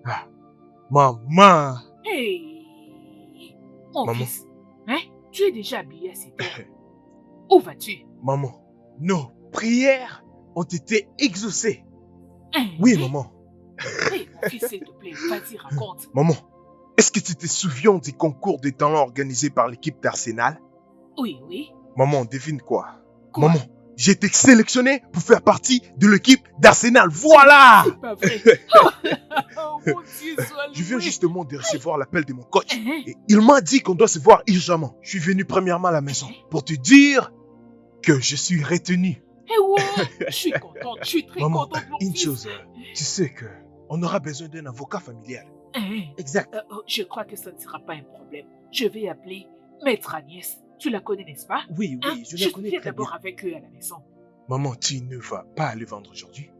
Ah, maman. Hey, mon Maman. fils, hein? Tu es déjà habillé à cette heure. Où vas-tu? Maman, nos prières ont été exaucées. Hein? Oui, maman. Hey, mon fils, s'il te plaît, vas-y, raconte. Maman, est-ce que tu te souviens des concours de talents organisés par l'équipe d'Arsenal? Oui, oui. Maman, devine quoi? Quoi? Maman, j'ai été sélectionné pour faire partie de l'équipe d'Arsenal. Voilà! C'est pas vrai. Oh, mon Dieu, sois loué. Je viens justement de recevoir l'appel de mon coach Hein? et il m'a dit qu'on doit se voir urgemment. Je suis venu premièrement à la maison pour te dire que je suis retenu. Eh ouais, je suis contente, je suis très Maman, contente, mon une fils. chose, tu sais que on aura besoin d'un avocat familial. Hein? Exact. Je crois que ça ne sera pas un problème. Je vais appeler Maître Agnès. Tu la connais, n'est-ce pas? Oui, Hein? je la connais viens très d'abord bien. avec eux à la maison. Maman, tu ne vas pas aller vendre aujourd'hui?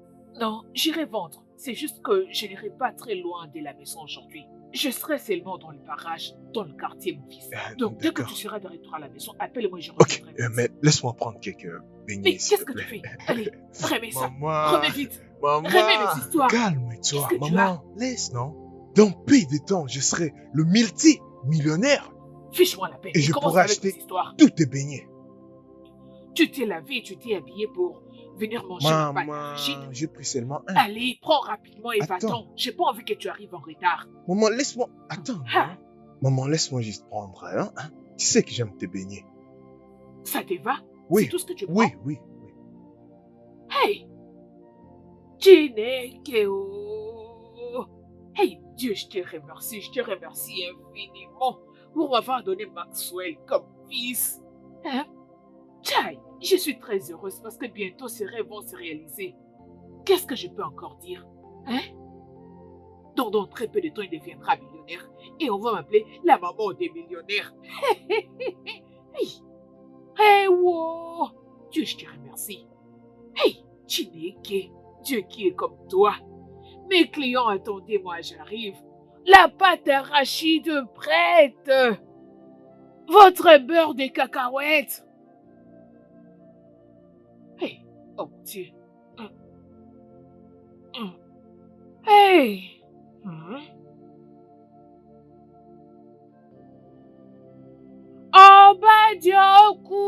Non, j'irai vendre. C'est juste que je n'irai pas très loin de la maison aujourd'hui. Je serai seulement dans le barrage, dans le quartier, mon fils. Donc, dès que d'accord. tu seras de retour à la maison, appelle-moi et je Ok, reviendrai. mais laisse-moi prendre quelques beignets, Mais s'il qu'est-ce te que tu plaît. fais? Allez, remets ça. Maman, Remets vite. Remets mes histoires. calme-toi, Qu'est-ce que tu maman, laisse, non? Dans peu de temps, je serai le multi-millionnaire Fiche-moi la paix. et je commence pourrai avec acheter tes histoires. tous tes beignets. Tu t'es lavé, tu t'es habillé pour venir manger ma pâte Maman, d'arachide. j'ai pris seulement un. Allez, prends rapidement et Attends. va-t'en. J'ai pas envie que tu arrives en retard. Maman, laisse-moi. Attends. Ah. Maman, laisse-moi juste prendre un. Tu sais que j'aime tes beignets. Ça te va? Oui. C'est tout ce que tu prends? Oui, oui. Hey! Chinekeo! Hey, Dieu, je te remercie infiniment pour m'avoir donné Maxwell comme fils. Hein? Tchai, je suis très heureuse parce que bientôt ces rêves vont se réaliser. Qu'est-ce que je peux encore dire? Hein? Dans très peu de temps, il deviendra millionnaire et on va m'appeler la maman des millionnaires. Hey! Hey, wow! Dieu, je te remercie. Hey, Chineke, Dieu qui est comme toi. Mes clients, attendez-moi, j'arrive. La pâte arachide prête. Votre beurre de cacahuètes. Hey, oh mon Dieu. Hey. Obadioku.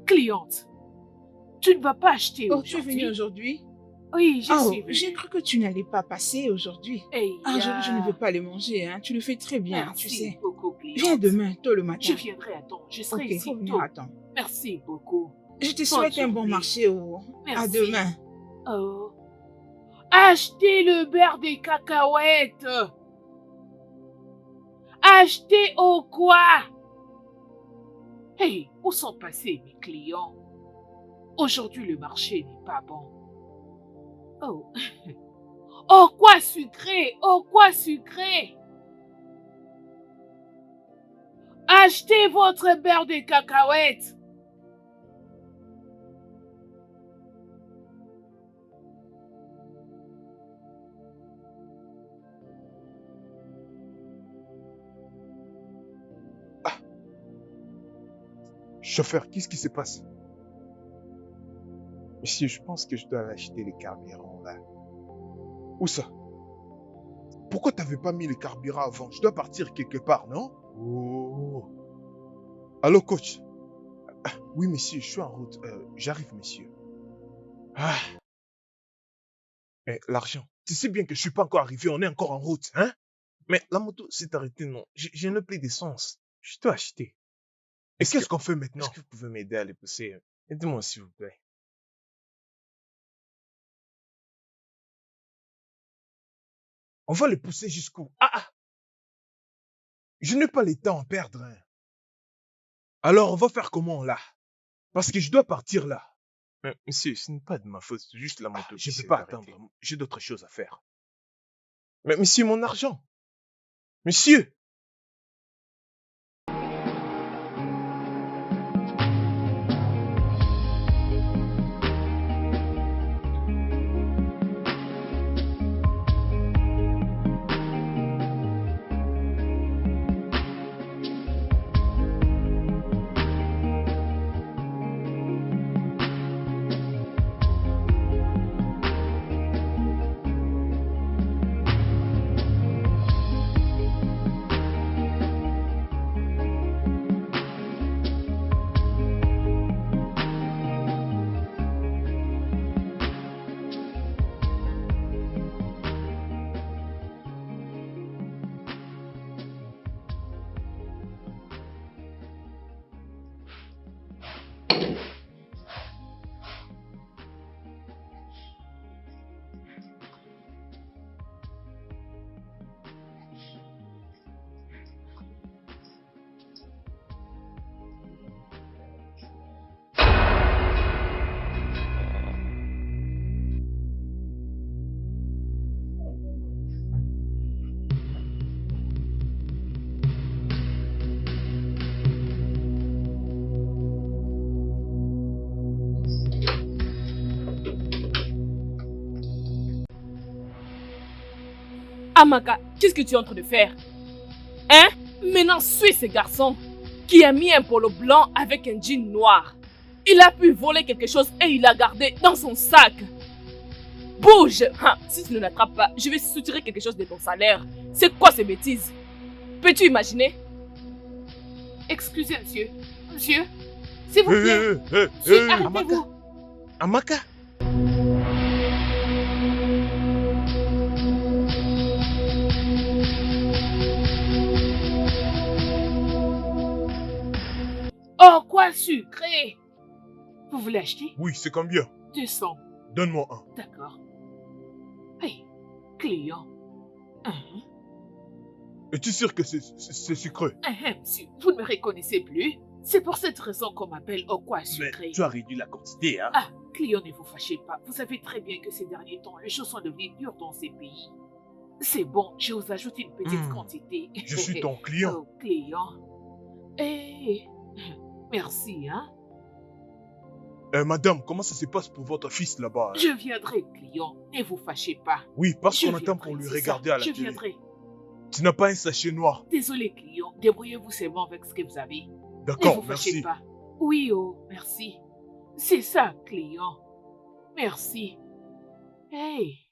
Cliente, tu ne vas pas acheter Oh, tu es aujourd'hui? venue aujourd'hui? Oui, je Oh, suis venue. j'ai cru que tu n'allais pas passer aujourd'hui. Hey, Aujourd'hui, je ne vais pas les manger, hein. Tu le fais très bien, Merci tu sais. beaucoup, cliente. Viens demain, tôt le matin. Je viendrai à temps. Je serai Ok, ici faut venir tôt. à temps. Merci beaucoup. Je te Bonne souhaite un bon journée. marché. Oh. À Merci. demain. Oh. Achetez le beurre des cacahuètes. Achetez au quoi? Hey, où sont passés mes clients? Aujourd'hui, le marché n'est pas bon. Oh. Oh, quoi sucré? Oh, quoi sucré? Achetez votre beurre de cacahuètes. Chauffeur, qu'est-ce qui se passe? Monsieur, je pense que je dois acheter les carburants là. Où ça? Pourquoi t'avais pas mis le carburant avant? Je dois partir quelque part, non? Oh. Allô, coach? Ah, oui, monsieur, je suis en route. J'arrive, monsieur. Ah. Eh, l'argent. Tu sais bien que je suis pas encore arrivé, on est encore en route, hein? Mais la moto s'est arrêtée, non. Je n'ai plus d'essence. Je dois acheter. Et qu'est-ce qu'on fait maintenant? Est-ce que vous pouvez m'aider à les pousser? Aidez-moi, s'il vous plaît. On va les pousser jusqu'où? Ah! Je n'ai pas le temps à perdre, hein. Alors, on va faire comment, là? Parce que je dois partir, là. Mais, monsieur, ce n'est pas de ma faute, c'est juste la moto. Je ne peux pas attendre. J'ai d'autres choses à faire. Mais, monsieur, mon argent. Monsieur! Amaka, qu'est-ce que tu es en train de faire? Hein? Maintenant, suis ce garçon qui a mis un polo blanc avec un jean noir. Il a pu voler quelque chose et il l'a gardé dans son sac. Bouge! Si tu ne l'attrapes pas, je vais soutirer quelque chose de ton salaire. C'est quoi ces bêtises? Peux-tu imaginer? Excusez, monsieur. Monsieur, s'il vous plaît. Arrêtez-vous. Amaka? Oh, quoi sucré! Vous voulez acheter? Oui, c'est combien? 200. Donne-moi un. D'accord. Hey, client. Es-tu sûr que c'est sucré? Monsieur, vous ne me reconnaissez plus? C'est pour cette raison qu'on m'appelle au quoi sucré. Mais tu as réduit la quantité, hein? Ah, client, ne vous fâchez pas. Vous savez très bien que ces derniers temps, les choses sont devenues dures dans ces pays. C'est bon, je vous ajoute une petite quantité. Je suis ton client. Oh, client. Eh, merci, hein? Madame, comment ça se passe pour votre fils là-bas? Je viendrai, client. Ne vous fâchez pas. Oui, parce Je qu'on attend viendrai, pour lui c'est regarder ça. à la Je télé. viendrai. Tu n'as pas un sachet noir? Désolé, client. Débrouillez-vous seulement avec ce que vous avez. Ne D'accord, vous fâchez merci. pas. Oui, oh, merci. C'est ça, client. Merci. Hey.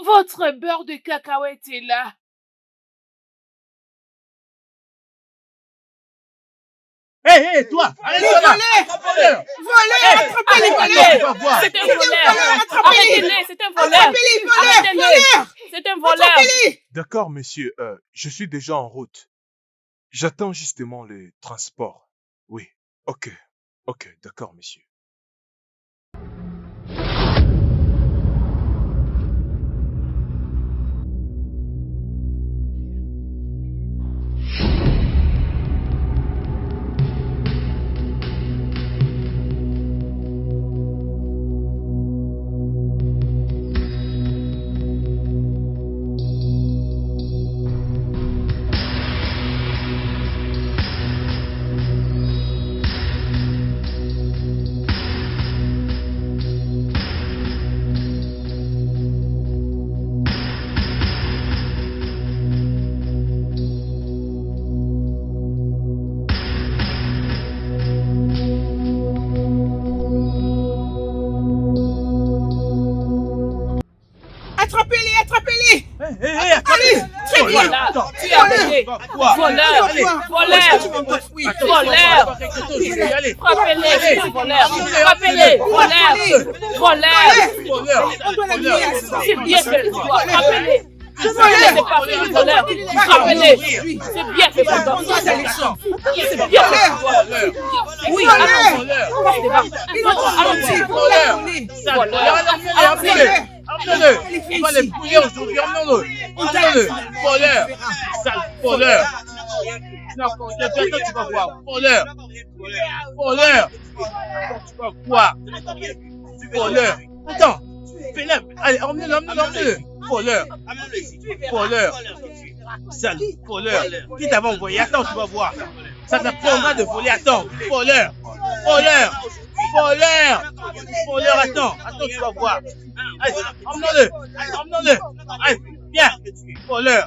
Votre beurre de cacahuète est là. Hé, toi! Arrête-toi là! Attrape-le! Voleur! Attrapez les voleurs! Va voir! C'est un voleur! Arrêtez-les, c'est un voleur! Attrapez les voleurs! Arrêtez-les! C'est un voleur! Attrapez-les! D'accord, monsieur, je suis déjà en route. J'attends justement le transport. Oui, ok, d'accord, monsieur. Attrapez-les. Allez, très bien. Voilà, tu es arrêté. Voleur, voleur, voleur. Allez, Frappez-les, voleur. Frappez-les, voleur. Voleur. On doit l'amener à ça. C'est bien fait pour toi. Frappez-les. C'est pas fait le voleur. Frappez-les. C'est bien fait pour toi. C'est bien fait pour toi. Oui, allons-y. Emmenez-le. On va les fouiller aujourd'hui. Emmenez-le. Voleur. Sale voleur. Non, attends, tu vas voir. Voleur. Tu vas voir. Voleur. Attends. Fais-le. Allez, emmenez-le. Voleur. Sale voleur. Qui t'avait envoyé? Attends, tu vas voir. Ça t'apprendra de voler. Attends. Voleur, attends, tu vas voir. Allez, emmenez-le. Allez, viens. Voleur.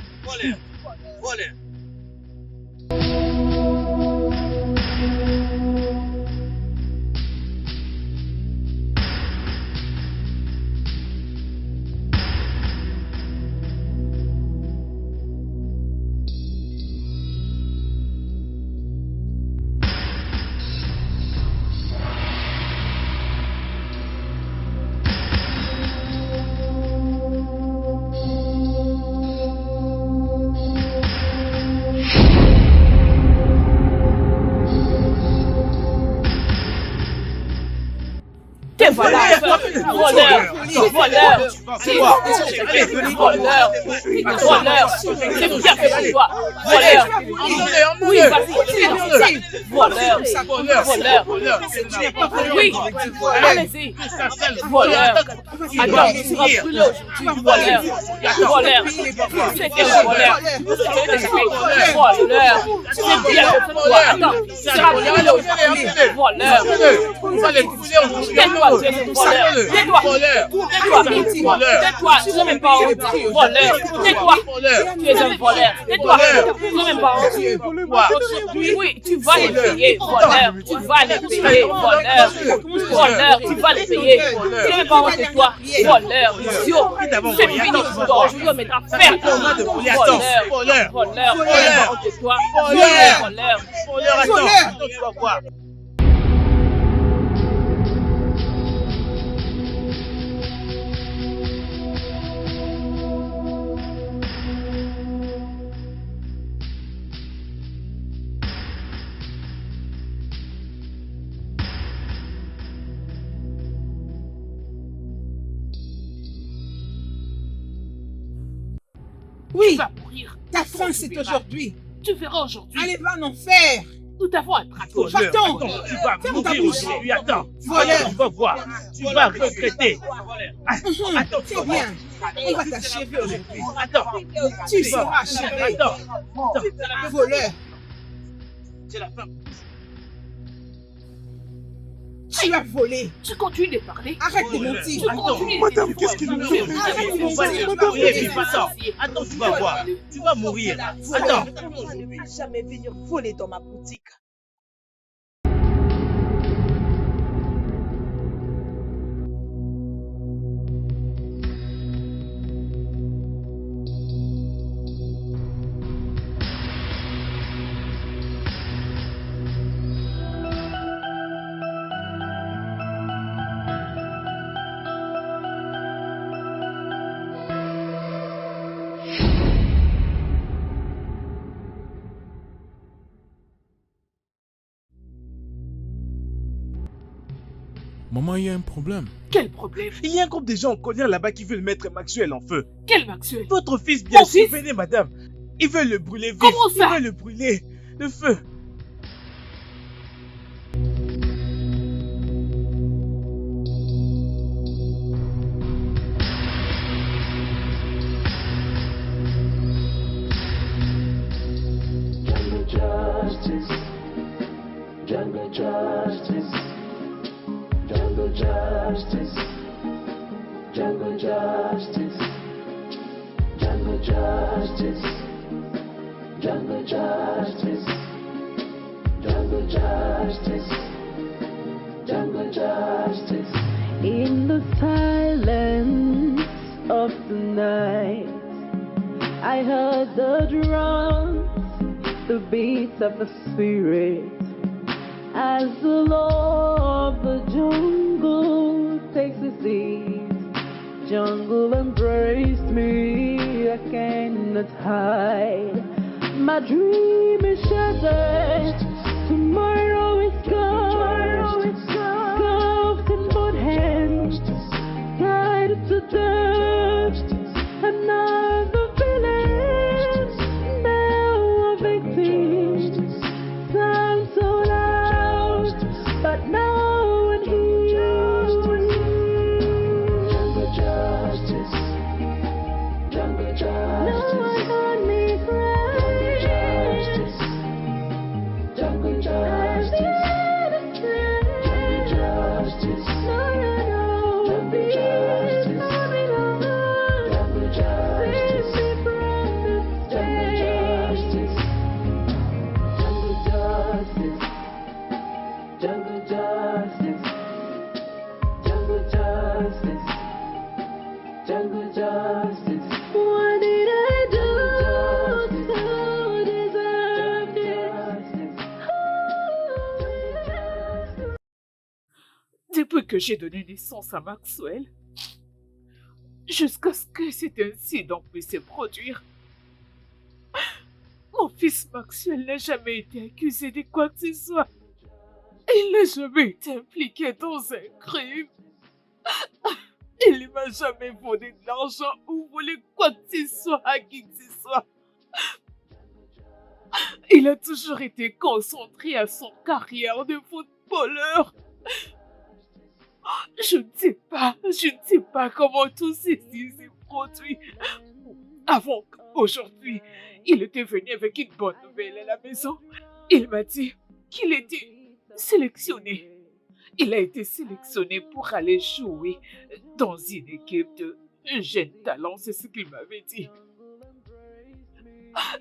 Voilà, voleur, c'est bien fait pour toi, voleur, oui, vas-y, voleur, oui, allez-y, voleur, attends, tu vas brûler aujourd'hui, voleur, c'était le voleur, c'est bien fait pour toi, attends, tu vas brûler aujourd'hui, voleur, tais-toi, tu es un voleur. Tais-toi, tu n'es même pas honte. Voleur. Tais-toi, tu es un voleur. Tais-toi, tu n'es même pas honte. Oui, tu vas les payer, voleur. Tu vas les payer, voleur. Voleur, tu vas les payer. Tu n'es même pas honte de toi, voleur. Idiot. C'est fini pour toi. Je veux mettre à faire ton nom de voleur. Voleur, tu n'es même pas honte de toi. Voleur, attends, tu vas voir. Oui, tu vas mourir. Ta fin, c'est aujourd'hui. Tu verras aujourd'hui. Allez, va en enfer. Nous t'avons attrapé. Partons. Tu vas mourir aujourd'hui. Attends. Voleur. Tu vas voir. Tu vas regretter. Attends, c'est bien. On va t'achever aujourd'hui. Attends. Tu seras achevé. Attends. Voleur. C'est la fin. Tu vas voler. Tu continues de parler. Arrête de mentir. Tu continues de Madame, qu'est-ce qu'il nous fait? Arrête de On va mentir. te mourir, attends, tu vas voir. Tu vas mourir. Attends. Je ne vais jamais venir voler dans ma boutique. Maman, il y a un problème. Quel problème? Il y a un groupe de gens en colère là-bas qui veulent mettre Maxwell en feu. Quel Maxwell? Votre fils, bien Mon sûr, fils? venez madame. Ils veulent le brûler vif. Comment ça? Ils veulent le brûler. Le feu. Jungle justice, jungle justice, jungle justice, jungle justice, jungle justice, jungle justice, jungle justice. In the silence of the tonight. I heard the drums, the beats of the spirit, as the law of the jungle takes its seat. Jungle embraced me, I cannot hide. My dream is shattered, tomorrow is gone. Scuffed in both hands, tied to death. Another village, now a victim. Sound so loud, but no one hears. Jungle justice, jungle justice. No one heard me cry. Jungle justice, jungle justice. No, no, no, jungle justice. Jungle justice, save me from this justice. Jungle justice, jungle justice, jungle justice. What did I do to deserve this? Depuis que j'ai donné naissance à Maxwell, jusqu'à ce que cet incident puisse se produire, mon fils Maxwell n'a jamais été accusé de quoi que ce soit. Il n'a jamais été impliqué dans un crime. Il ne m'a jamais volé de l'argent ou volé quoi que ce soit à qui que ce soit. Il a toujours été concentré à son carrière de footballeur. Je ne sais pas comment tout ceci s'est produit. Avant qu'aujourd'hui, il était venu avec une bonne nouvelle à la maison. Il m'a dit qu'il était sélectionné. Il a été sélectionné pour aller jouer dans une équipe de jeunes talents, c'est ce qu'il m'avait dit.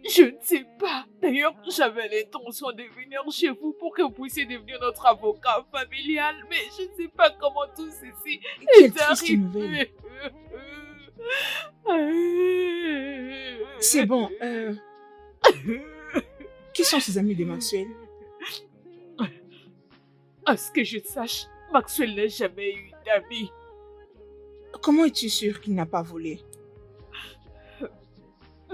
Je ne sais pas. D'ailleurs, j'avais l'intention de venir chez vous pour que vous puissiez devenir notre avocat familial, mais je ne sais pas comment tout ceci Quelle est triste nouvelle. arrivé. C'est bon. Qui sont ses amis de Maxwell? À ce que je sache, Maxwell n'a jamais eu d'amis. Comment es-tu sûr qu'il n'a pas volé?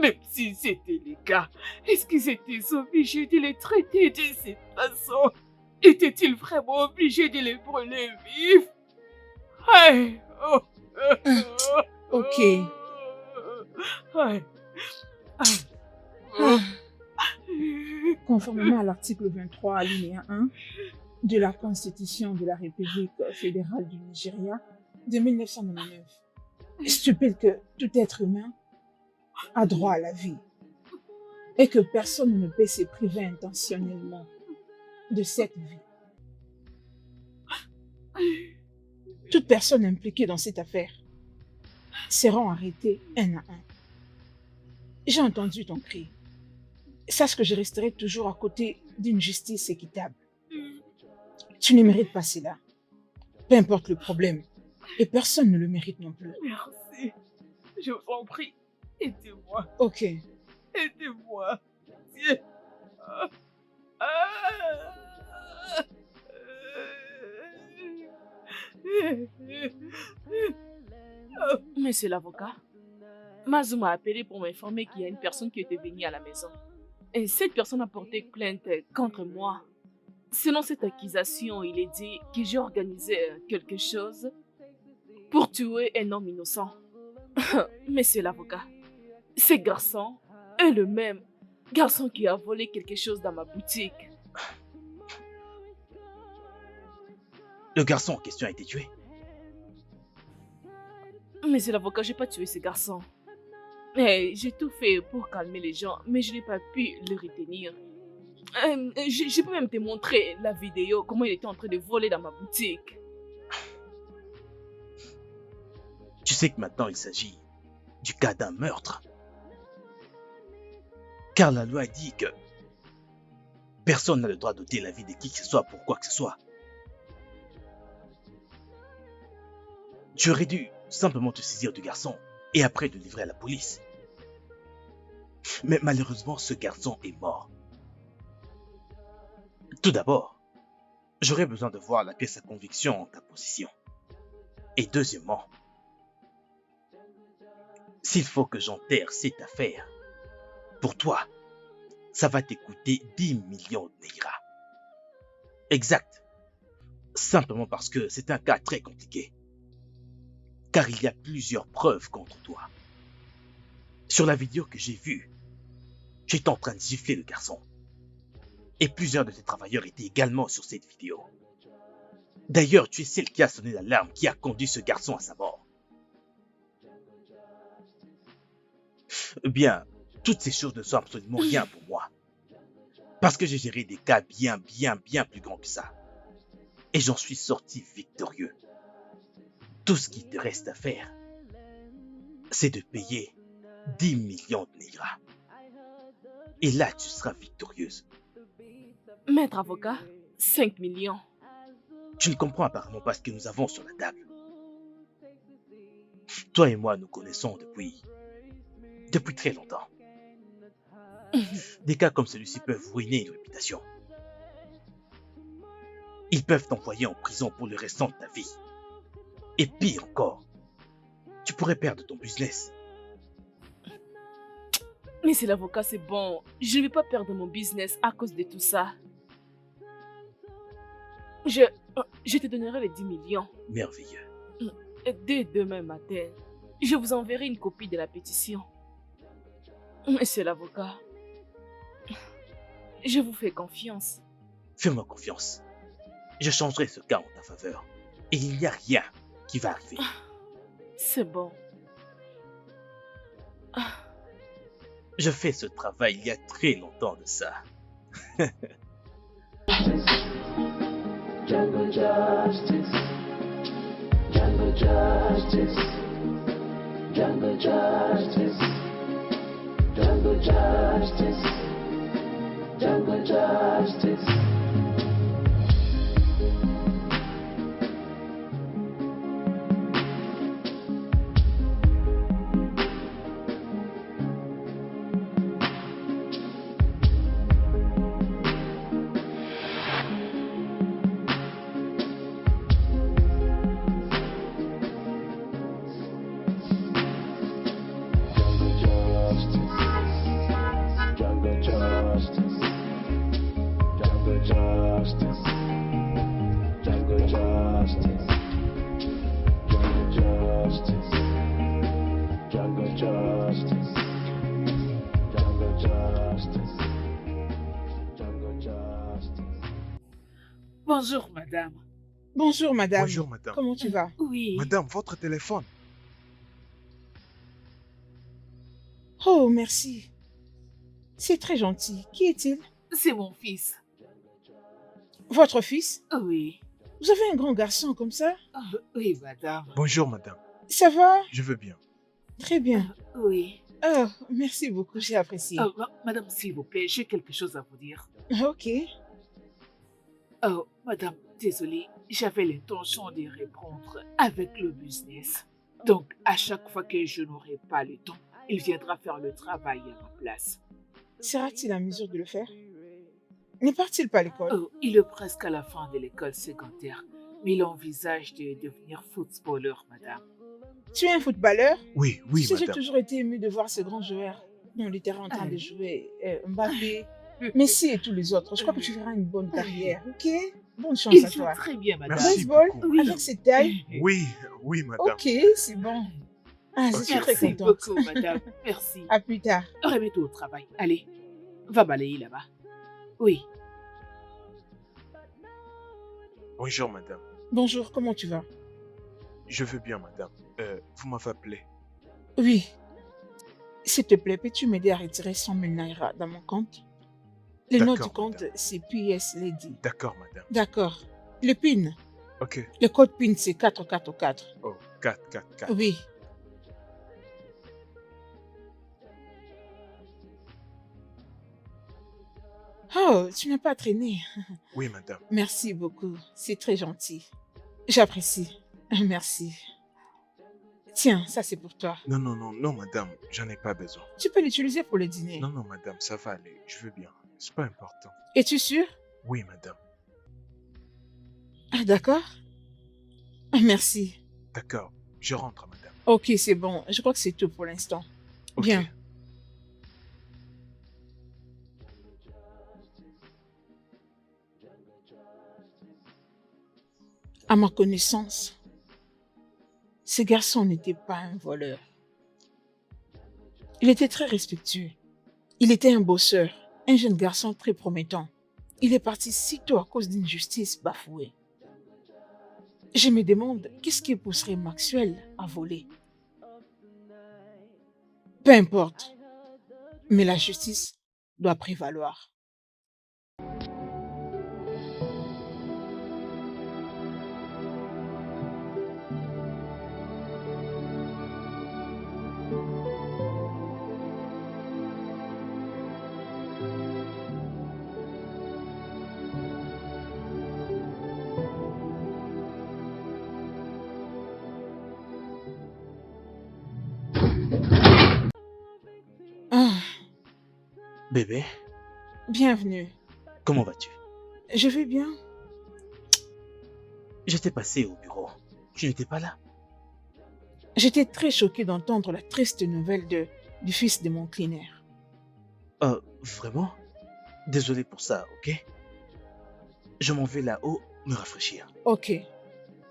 Même si c'était le cas, est-ce qu'ils étaient obligés de les traiter de cette façon? Étaient-ils vraiment obligés de les brûler vifs? Hey, oh, Ok. hey. Conformément à l'article 23, alinéa 1 de la Constitution de la République fédérale du Nigeria de 1999, stipule que tout être humain a droit à la vie et que personne ne peut se priver intentionnellement de cette vie. Toute personne impliquée dans cette affaire seront arrêtées un à un. J'ai entendu ton cri. Sache que je resterai toujours à côté d'une justice équitable. Tu ne mérites pas cela. Peu importe le problème. Et personne ne le mérite non plus. Merci. Je vous en prie, aidez-moi. Ok. Aidez-moi. Monsieur l'avocat, Mazou m'a appelé pour m'informer qu'il y a une personne qui était venue à la maison. Et cette personne a porté plainte contre moi. Selon cette accusation, il est dit que j'ai organisé quelque chose pour tuer un homme innocent. Monsieur l'avocat, ce garçon est le même garçon qui a volé quelque chose dans ma boutique. Le garçon en question a été tué. Monsieur l'avocat, j'ai pas tué ce garçon. J'ai tout fait pour calmer les gens, mais je n'ai pas pu le retenir. Je peux même te montrer la vidéo, comment il était en train de voler dans ma boutique. Tu sais que maintenant il s'agit du cas d'un meurtre. Car la loi dit que personne n'a le droit d'ôter la vie de qui que ce soit pour quoi que ce soit. Tu aurais dû simplement te saisir du garçon et après de livrer à la police. Mais malheureusement, ce garçon est mort. Tout d'abord, j'aurais besoin de voir la pièce à conviction en ta position. Et deuxièmement, s'il faut que j'enterre cette affaire, pour toi, ça va te coûter 10 millions de Naira. Exact. Simplement parce que c'est un cas très compliqué. Car il y a plusieurs preuves contre toi. Sur la vidéo que j'ai vue, tu étais en train de gifler le garçon. Et plusieurs de tes travailleurs étaient également sur cette vidéo. D'ailleurs, tu es celle qui a sonné l'alarme qui a conduit ce garçon à sa mort. Bien, toutes ces choses ne sont absolument rien pour moi. Parce que j'ai géré des cas bien plus grands que ça. Et j'en suis sorti victorieux. Tout ce qui te reste à faire, c'est de payer 10 millions de Naira. Et là, tu seras victorieuse. Maître avocat, 5 millions. Tu ne comprends apparemment pas ce que nous avons sur la table. Toi et moi nous connaissons depuis très longtemps. Des cas comme celui-ci peuvent ruiner une réputation. Ils peuvent t'envoyer en prison pour le restant de ta vie. Et pire encore, tu pourrais perdre ton business. Mais c'est l'avocat, c'est bon. Je ne vais pas perdre mon business à cause de tout ça. Je te donnerai les 10 millions. Merveilleux. Dès demain matin, je vous enverrai une copie de la pétition. Monsieur l'avocat, je vous fais confiance. Fais-moi confiance. Je changerai ce cas en ta faveur. Et il n'y a rien qui va arriver. C'est bon. Je fais ce travail il y a très longtemps de ça. Jungle justice, jungle justice, jungle justice, jungle justice, jungle justice. Bonjour, madame. Bonjour, madame. Bonjour, madame. Comment tu vas? Oui. Madame, votre téléphone. Oh, merci. C'est très gentil. Qui est-il? C'est mon fils. Votre fils? Oui. Vous avez un grand garçon comme ça? Oui, madame. Bonjour, madame. Ça va? Je veux bien. Très bien. Oui. Oh, merci beaucoup, j'ai apprécié. Madame, s'il vous plaît, j'ai quelque chose à vous dire. Ok. Oh, madame, désolée, j'avais l'intention de répondre avec le business. Donc, à chaque fois que je n'aurai pas le temps, il viendra faire le travail à ma place. Sera-t-il en mesure de le faire? Ne part-il pas à l'école? Oh, il est presque à la fin de l'école secondaire, mais il envisage de devenir footballeur, madame. Tu es un footballeur? Oui, Tu sais, j'ai madame. toujours été ému de voir ces grands joueurs dans le terrain en train de jouer. Mbappé, Messi et tous les autres. Je crois que tu feras une bonne carrière, ok? Bonne chance Il à joue toi. très bien, madame. Merci Baseball, beaucoup. Oui. avec cette taille? Oui, madame. Ok, c'est bon. Ah, je suis très Merci contente. beaucoup, madame. Merci. À plus tard. Remets-toi au travail. Allez, va balayer là-bas. Oui. Bonjour, madame. Bonjour, comment tu vas? Je veux bien, madame. Vous m'avez appelé. Oui. S'il te plaît, peux-tu m'aider à retirer 100 000 naira dans mon compte? Le nom du D'accord, compte, madame. c'est PS Lady. D'accord, madame. D'accord. Le PIN, Ok. le code PIN, c'est 444. Oh, 4. Oui. Oh, tu n'as pas traîné. Oui, madame. Merci beaucoup. C'est très gentil. J'apprécie. Merci. Tiens, ça c'est pour toi. Non, non, non, non, madame, j'en ai pas besoin. Tu peux l'utiliser pour le dîner. Non, non, madame, ça va aller, je veux bien. C'est pas important. Es-tu sûr? Oui, madame. Ah, d'accord. Ah, merci. D'accord, je rentre, madame. Ok, c'est bon. Je crois que c'est tout pour l'instant. Ok. Bien. À ma connaissance, ce garçon n'était pas un voleur. Il était très respectueux. Il était un bosseur, un jeune garçon très promettant. Il est parti sitôt à cause d'une justice bafouée. Je me demande qu'est-ce qui pousserait Maxwell à voler. Peu importe, mais la justice doit prévaloir. Ah, Bébé, bienvenue. comment vas-tu? Je vais bien. J'étais passé au bureau. Tu n'étais pas là? J'étais très choquée d'entendre la triste nouvelle du fils de mon cleaner. Vraiment? Désolé pour ça, ok? Je m'en vais là-haut me rafraîchir. Ok.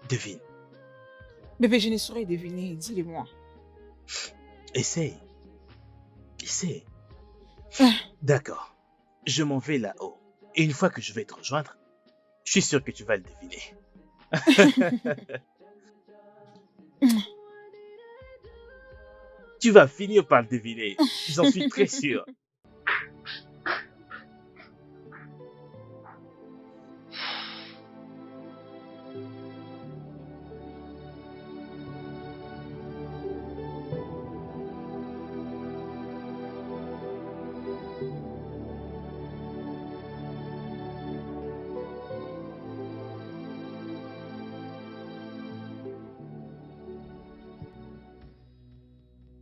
Devine. Bébé, je ne saurais deviner, dis-le-moi. Essaye. Essaye. Ah. D'accord. Je m'en vais là-haut. Et une fois que je vais te rejoindre, je suis sûr que tu vas le deviner. Tu vas finir par le deviner. J'en suis très sûr.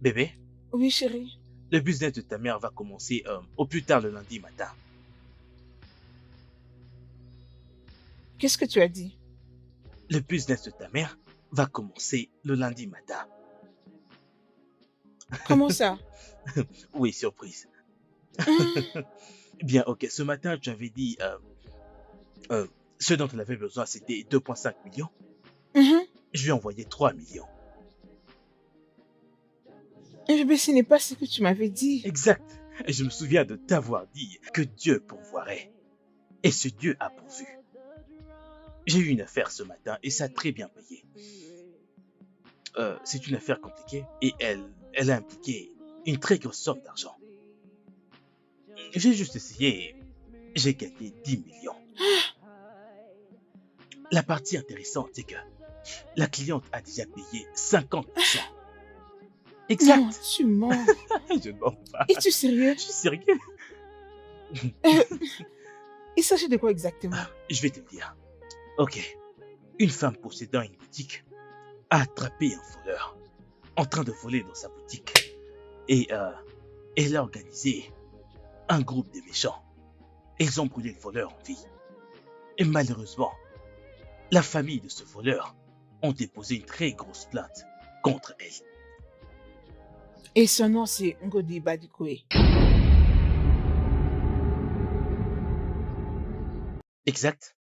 Bébé, Oui, chérie. le business de ta mère va commencer au plus tard le lundi matin. Qu'est-ce que tu as dit? Le business de ta mère va commencer le lundi matin. Comment ça? Oui, surprise. Ah, Bien, ok. Ce matin, tu avais dit ce dont elle avait besoin, c'était 2,5 millions. mhm. Je lui ai envoyé 3 millions. Bébé, ce n'est pas ce que tu m'avais dit. Exact. Et je me souviens de t'avoir dit que Dieu pourvoirait. Et ce Dieu a pourvu. J'ai eu une affaire ce matin et ça a très bien payé. C'est une affaire compliquée et elle a impliqué une très grosse somme d'argent. J'ai juste essayé et j'ai gagné 10 millions. La partie intéressante, c'est que la cliente a déjà payé 50%. Non, Exact. tu mens. Je ne mens pas. Es-tu sérieux? Je suis sérieux. Il s'agit de quoi exactement? Je vais te le dire. Ok. Une femme possédant une boutique a attrapé un voleur en train de voler dans sa boutique. Et elle a organisé un groupe de méchants. Ils ont brûlé le voleur en vie. Et malheureusement, la famille de ce voleur ont déposé une très grosse plainte contre elle. Et son nom, c'est Ngodi Badikoe. Exact.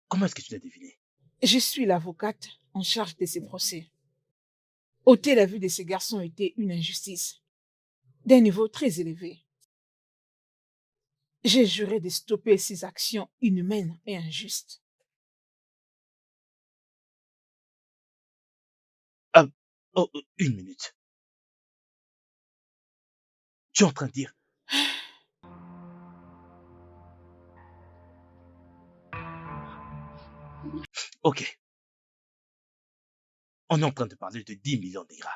Comment est-ce que tu l'as deviné? Je suis l'avocate en charge de ces procès. Ôter la vue de ces garçons était une injustice d'un niveau très élevé. J'ai juré de stopper ces actions inhumaines et injustes. Oh, une minute. Tu es en train de dire... Ok. On est en train de parler de 10 millions de Naira.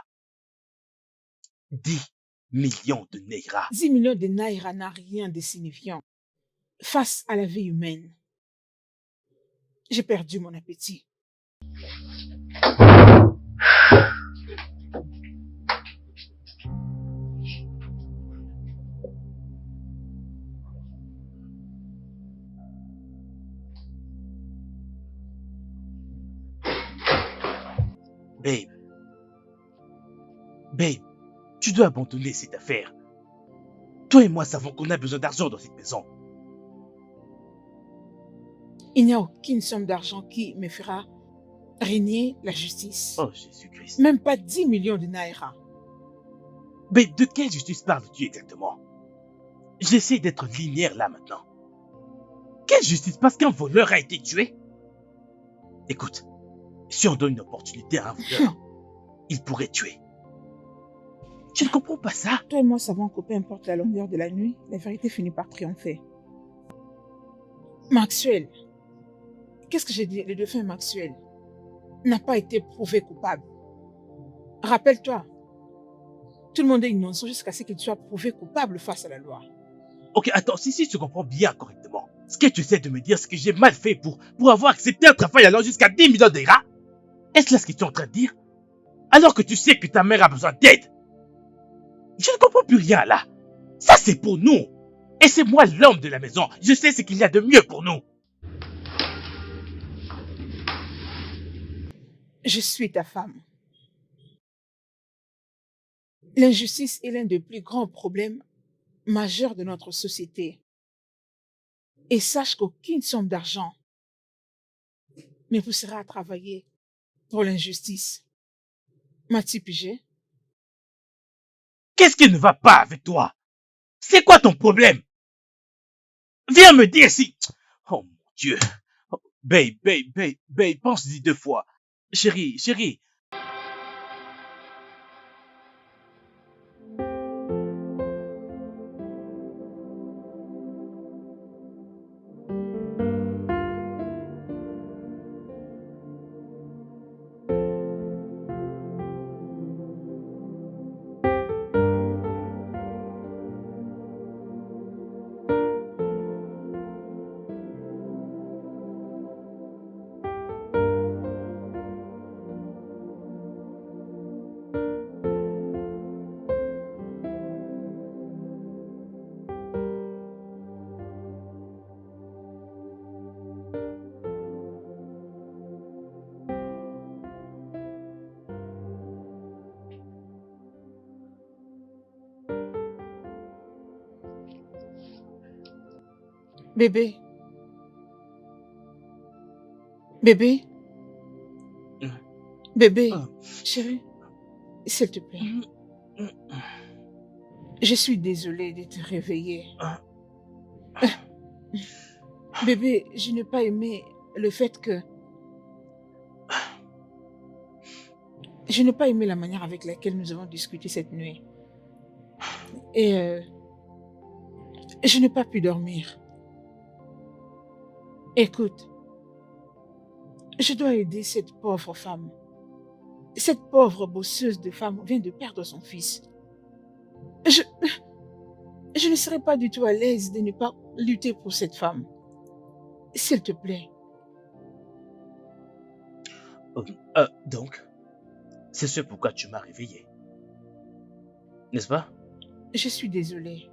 10 millions de Naira. 10 millions de naira n'a rien de signifiant face à la vie humaine. J'ai perdu mon appétit. Babe, babe, tu dois abandonner cette affaire. Toi et moi savons qu'on a besoin d'argent dans cette maison. Il n'y a aucune somme d'argent qui me fera régner la justice. Oh Jésus-Christ. Même pas 10 millions de naira. Babe, de quelle justice parles-tu exactement? J'essaie d'être linéaire là maintenant. Quelle justice? Parce qu'un voleur a été tué? Écoute, si on donne une opportunité à un voleur, il pourrait tuer. Tu ne comprends pas ça? Toi et moi savons que peu importe la longueur de la nuit, la vérité finit par triompher. Maxwell, qu'est-ce que j'ai dit? Le défunt Maxwell n'a pas été prouvé coupable. Rappelle-toi, tout le monde est innocent jusqu'à ce qu'il soit prouvé coupable face à la loi. Ok, attends, si tu comprends bien correctement, ce que tu essaies de me dire, c'est que j'ai mal fait pour avoir accepté un travail allant jusqu'à 10 millions de rats? Est-ce là ce que tu es en train de dire? Alors que tu sais que ta mère a besoin d'aide? Je ne comprends plus rien là. Ça c'est pour nous. Et c'est moi l'homme de la maison. Je sais ce qu'il y a de mieux pour nous. Je suis ta femme. L'injustice est l'un des plus grands problèmes majeurs de notre société. Et sache qu'aucune somme d'argent me poussera à travailler pour l'injustice. M'as-tu pigé? Qu'est-ce qui ne va pas avec toi? C'est quoi ton problème? Viens me dire si... Oh mon Dieu. Oh, babe, pense-y 2 fois. Chérie. Bébé, Ah. chérie, s'il te plaît. Je suis désolée de te réveiller. Ah. Bébé, je n'ai pas aimé le fait que... Je n'ai pas aimé la manière avec laquelle nous avons discuté cette nuit. Et je n'ai pas pu dormir. Écoute, je dois aider cette pauvre femme. Cette pauvre bosseuse de femme vient de perdre son fils. Je ne serais pas du tout à l'aise de ne pas lutter pour cette femme. S'il te plaît. Donc, c'est ce pourquoi tu m'as réveillé. N'est-ce pas? Je suis désolée.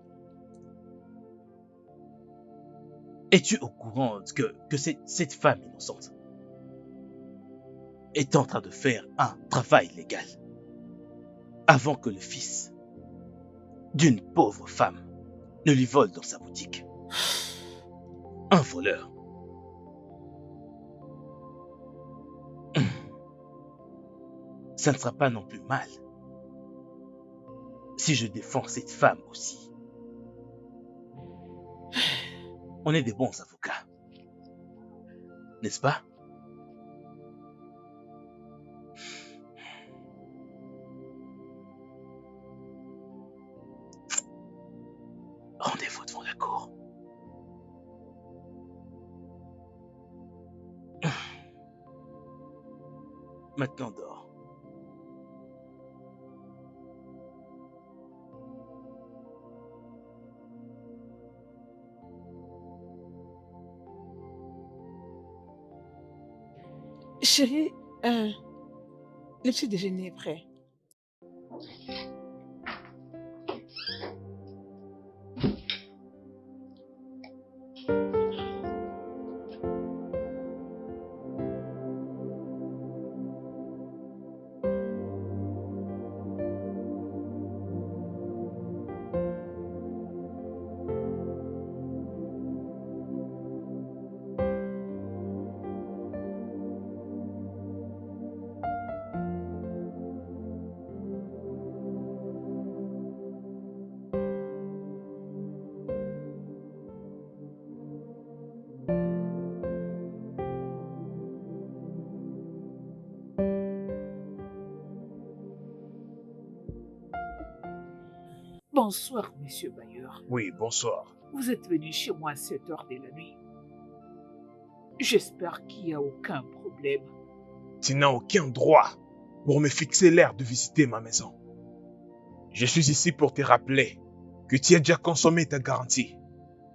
Es-tu au courant que cette femme innocente est en train de faire un travail légal avant que le fils d'une pauvre femme ne lui vole dans sa boutique? Un voleur. Ça ne sera pas non plus mal si je défends cette femme aussi. On est des bons avocats, n'est-ce pas? Rendez-vous devant la cour. Maintenant dors. Chérie, le petit déjeuner est prêt. Bonsoir, monsieur Bayer. Oui, bonsoir. Vous êtes venu chez moi à 7 heures de la nuit. J'espère qu'il n'y a aucun problème. Tu n'as aucun droit pour me fixer l'air de visiter ma maison. Je suis ici pour te rappeler que tu as déjà consommé ta garantie.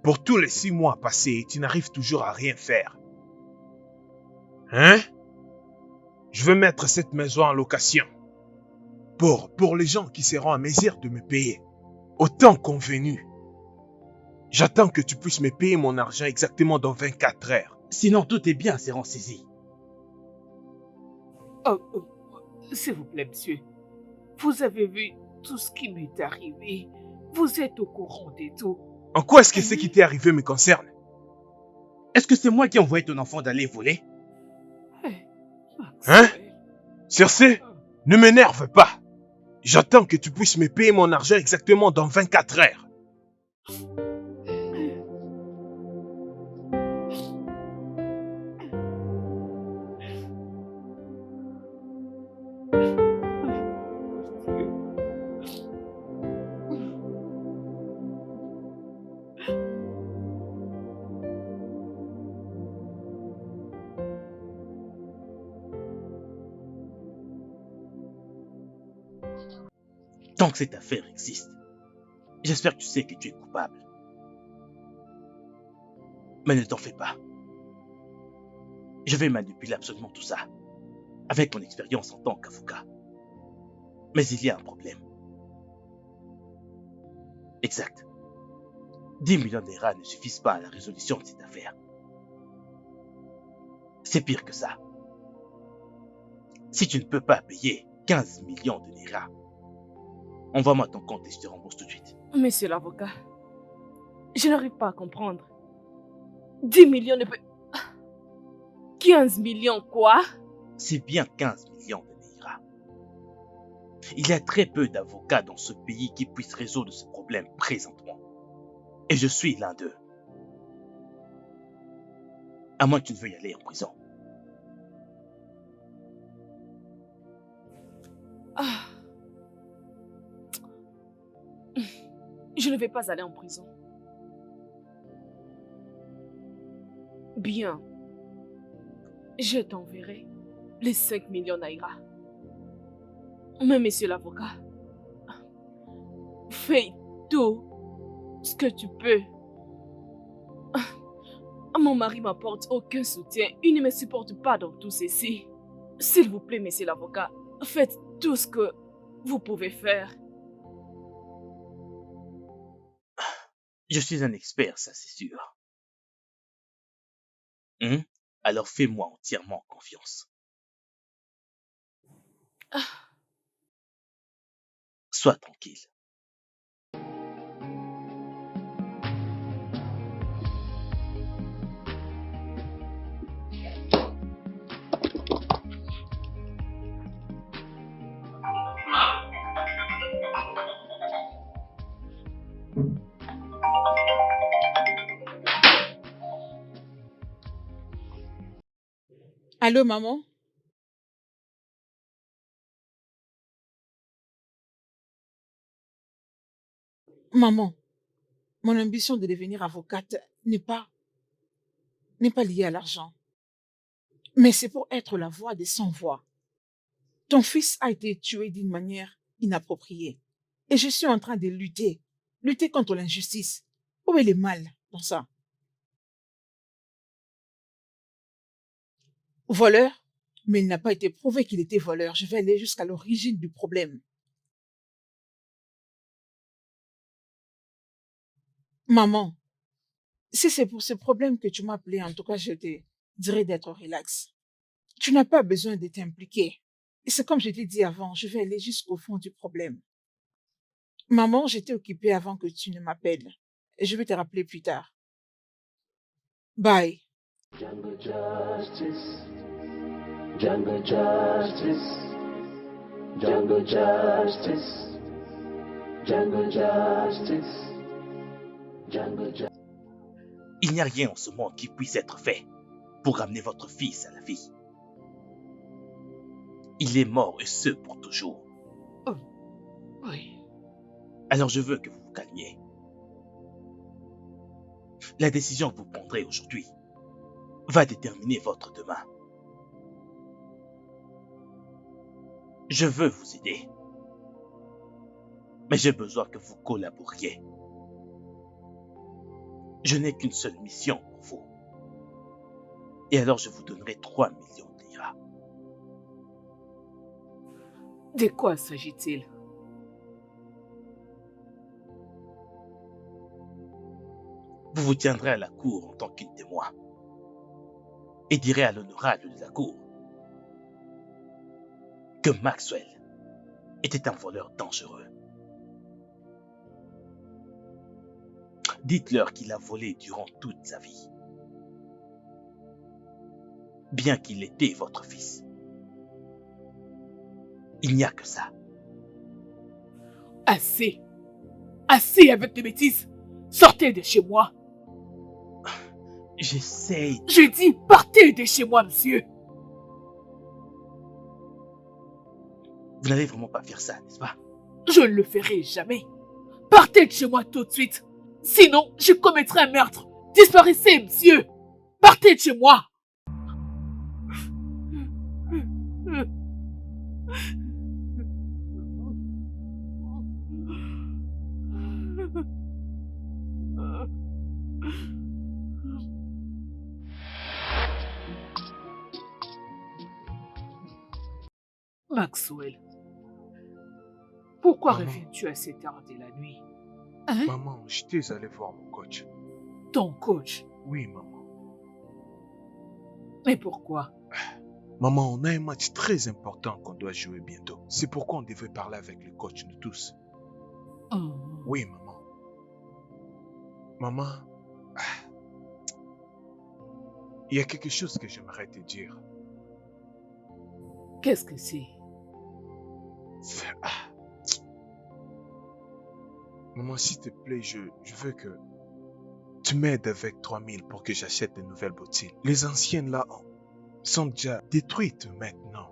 Pour tous les 6 mois passés, tu n'arrives toujours à rien faire. Hein? Je veux mettre cette maison en location. Pour les gens qui seront à mesure de me payer. Au temps convenu. J'attends que tu puisses me payer mon argent exactement dans 24 heures. Sinon, tout est bien, seront saisis. S'il vous plaît, monsieur. Vous avez vu tout ce qui m'est arrivé. Vous êtes au courant de tout. En quoi est-ce que ce qui t'est arrivé me concerne? Est-ce que c'est moi qui ai envoyé ton enfant d'aller voler? Hein? Sur ce, ne m'énerve pas. J'attends que tu puisses me payer mon argent exactement dans 24 heures. Tant que cette affaire existe, j'espère que tu sais que tu es coupable. Mais ne t'en fais pas. Je vais manipuler absolument tout ça, avec mon expérience en tant qu'avocat. Mais il y a un problème. Exact. 10 millions d'euros ne suffisent pas à la résolution de cette affaire. C'est pire que ça. Si tu ne peux pas payer 15 millions de lira, envoie-moi ton compte et je te rembourse tout de suite. Monsieur l'avocat, je n'arrive pas à comprendre. 10 millions de... 15 millions quoi? C'est bien 15 millions de lira. Il y a très peu d'avocats dans ce pays qui puissent résoudre ce problème présentement. Et je suis l'un d'eux. À moins que tu ne veuilles y aller en prison. Je ne vais pas aller en prison. Bien. Je t'enverrai les 5 millions naira. Mais monsieur l'avocat, fais tout ce que tu peux. Mon mari m'apporte aucun soutien. Il ne me supporte pas dans tout ceci. S'il vous plaît, monsieur l'avocat, faites tout ce que vous pouvez faire. Je suis un expert, ça c'est sûr. Alors fais-moi entièrement confiance. Sois tranquille. Allô, maman? Maman, mon ambition de devenir avocate n'est pas liée à l'argent. Mais c'est pour être la voix des sans-voix. Ton fils a été tué d'une manière inappropriée. Et je suis en train de lutter contre l'injustice. Où est le mal dans ça? Voleur? Mais il n'a pas été prouvé qu'il était voleur. Je vais aller jusqu'à l'origine du problème. Maman, si c'est pour ce problème que tu m'as appelé, en tout cas, je te dirais d'être relax. Tu n'as pas besoin de t'impliquer. Et c'est comme je t'ai dit avant, je vais aller jusqu'au fond du problème. Maman, j'étais occupée avant que tu ne m'appelles. Et je vais te rappeler plus tard. Bye. Jungle justice, jungle justice, jungle justice, jungle justice, jungle justice. Il n'y a rien en ce monde qui puisse être fait pour ramener votre fils à la vie. Il est mort et ce pour toujours. Oui. Alors je veux que vous vous calmiez. La décision que vous prendrez aujourd'hui va déterminer votre demain. Je veux vous aider, mais j'ai besoin que vous collaboriez. Je n'ai qu'une seule mission pour vous. Et alors je vous donnerai 3 millions de liras. De quoi s'agit-il? Vous vous tiendrez à la cour en tant qu'une témoin et direz à l'honorable de la cour que Maxwell était un voleur dangereux. Dites-leur qu'il a volé durant toute sa vie, bien qu'il était votre fils. Il n'y a que ça. Assez. Assez avec les bêtises. Sortez de chez moi. J'essaye. J'ai dit partez de chez moi, monsieur. Vous n'allez vraiment pas faire ça, n'est-ce pas? Je ne le ferai jamais. Partez de chez moi tout de suite. Sinon, je commettrai un meurtre. Disparaissez, monsieur. Partez de chez moi. Maxwell, pourquoi Maman. reviens-tu à cette heure de la nuit? Maman, j'étais allé voir mon coach. Ton coach. Oui, maman. Mais pourquoi? Maman, on a un match très important qu'on doit jouer bientôt. C'est pourquoi on devait parler avec le coach de tous. Oui, maman. Maman, il y a quelque chose que j'aimerais te dire. Qu'est-ce que c'est? Ah. Maman, s'il te plaît, je veux que tu m'aides avec 3000 pour que j'achète de nouvelles bottines. Les anciennes là sont déjà détruites maintenant.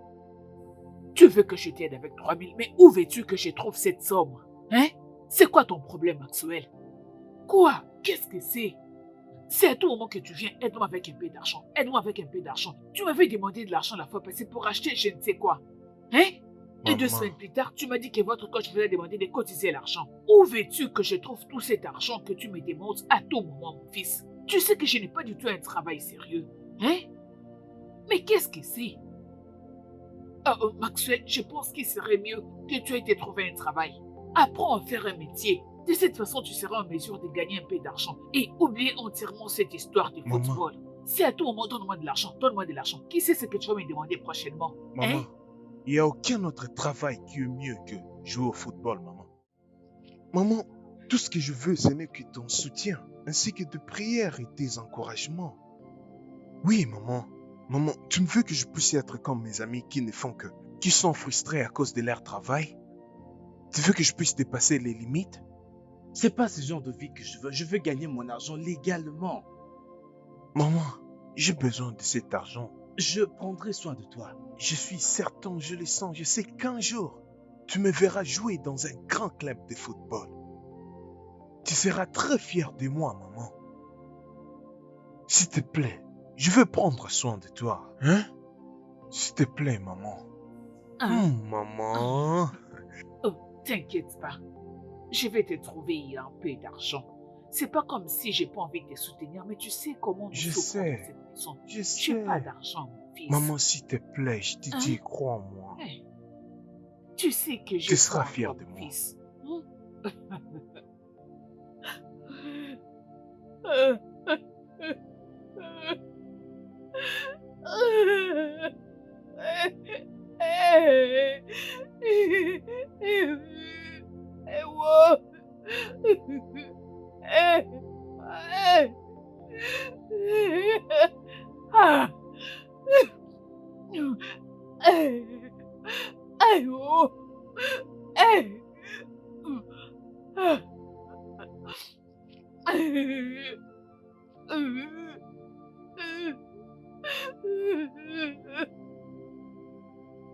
Tu veux que je t'aide avec 3000, mais où veux-tu que je trouve cette somme? Hein? C'est quoi ton problème, Maxwell? Quoi? Qu'est-ce que c'est? C'est à tout moment que tu viens, aide-moi avec un peu d'argent. Aide-moi avec un peu d'argent. Tu m'avais demandé de l'argent la fois passée pour acheter je ne sais quoi. Hein? Et 2 Maman. semaines plus tard, tu m'as dit que votre coach vous a demandé de cotiser l'argent. Où veux-tu que je trouve tout cet argent que tu me demandes à tout moment, mon fils? Tu sais que je n'ai pas du tout un travail sérieux. Hein? Mais qu'est-ce que c'est? Maxwell, je pense qu'il serait mieux que tu aies été trouver un travail. Apprends à faire un métier. De cette façon, tu seras en mesure de gagner un peu d'argent et oublier entièrement cette histoire de Maman. football. C'est à tout moment, donne-moi de l'argent, donne-moi de l'argent. Qui sait ce que tu vas me demander prochainement? Maman, Hein? il n'y a aucun autre travail qui est mieux que jouer au football, maman. Maman, tout ce que je veux, ce n'est que ton soutien, ainsi que de prières et des encouragements. Oui, maman. Maman, tu me veux que je puisse être comme mes amis qui ne font que, qui sont frustrés à cause de leur travail? Tu veux que je puisse dépasser les limites? C'est pas ce genre de vie que je veux. Je veux gagner mon argent légalement. Maman, j'ai besoin de cet argent. Je prendrai soin de toi. Je suis certain, je le sens, je sais qu'un jour, tu me verras jouer dans un grand club de football. Tu seras très fier de moi, maman. S'il te plaît, je veux prendre soin de toi, hein? S'il te plaît, maman. Maman. Oh, t'inquiète pas. Je vais te trouver un peu d'argent. C'est pas comme si j'ai pas envie de te soutenir, mais tu sais comment nous Je souffrons sais. dans cette maison. Je J'ai sais. pas d'argent, mon fils. Maman, s'il te plaît, je te dis, Hein? crois-moi. Hein? Tu sais que je Tu seras crois en fier toi, de mon moi. fils.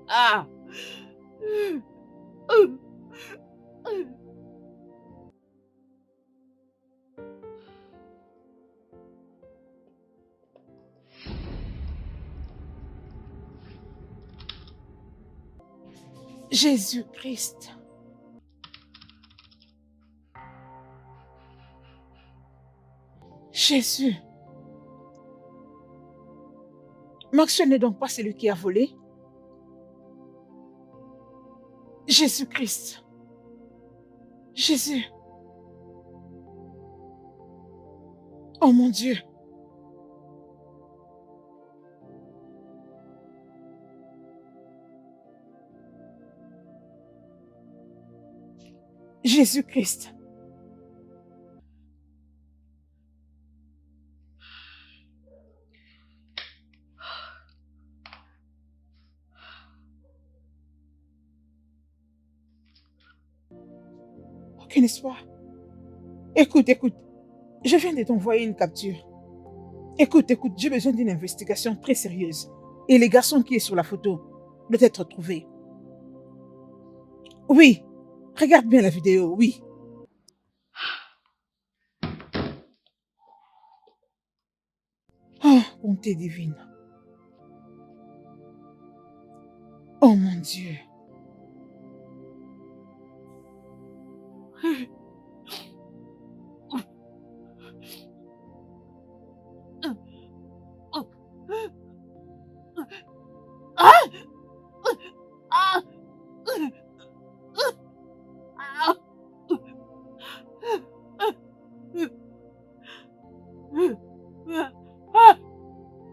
Ah! Jésus-Christ. Jésus. Maxwell n'est donc pas celui qui a volé? Jésus-Christ. Jésus. Oh mon Dieu. Jésus-Christ. Aucun espoir. Écoute, écoute. Je viens de t'envoyer une capture. Écoute, écoute, j'ai besoin d'une investigation très sérieuse. Et le garçon qui est sur la photo doit être trouvé. Oui, regarde bien la vidéo, oui. Oh, bonté divine. Oh mon Dieu.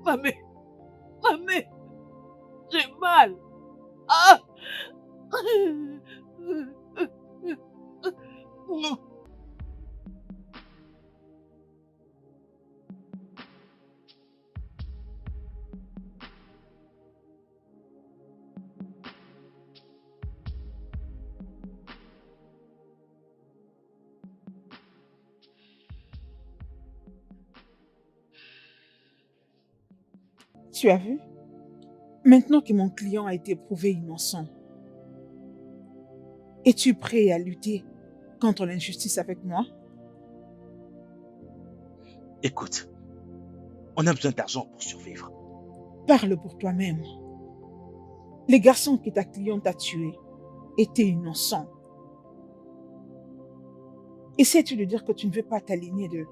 Mamé, mamé, j'ai mal. Ah! Tu as vu? Maintenant que mon client a été prouvé innocent, es-tu prêt à lutter contre l'injustice avec moi? Écoute, on a besoin d'argent pour survivre. Parle pour toi-même. Les garçons que ta cliente a tués étaient innocents. Essaies-tu de dire que tu ne veux pas t'aligner de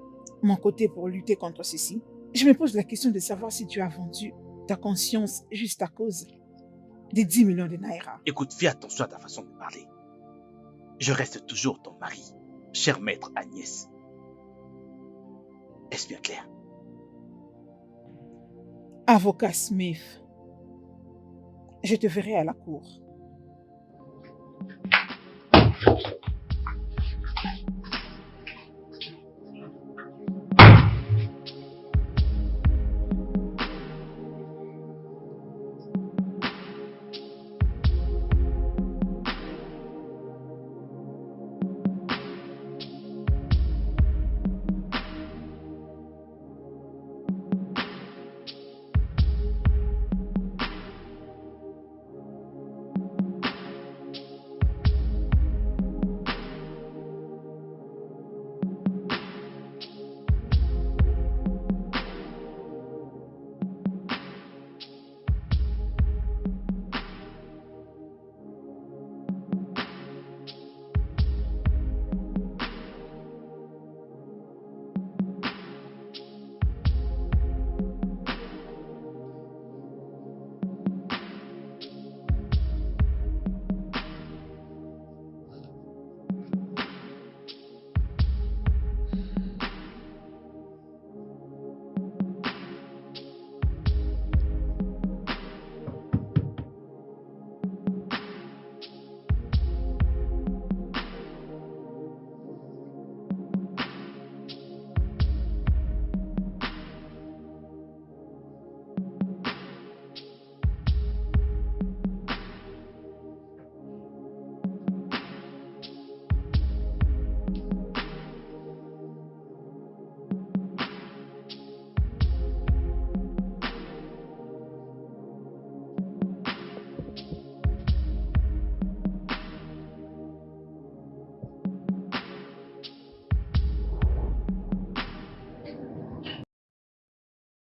mon côté pour lutter contre ceci? Je me pose la question de savoir si tu as vendu ta conscience juste à cause des 10 millions de naira. Écoute, fais attention à ta façon de parler. Je reste toujours ton mari, cher maître Agnès. Est-ce bien clair? Avocat Smith, je te verrai à la cour.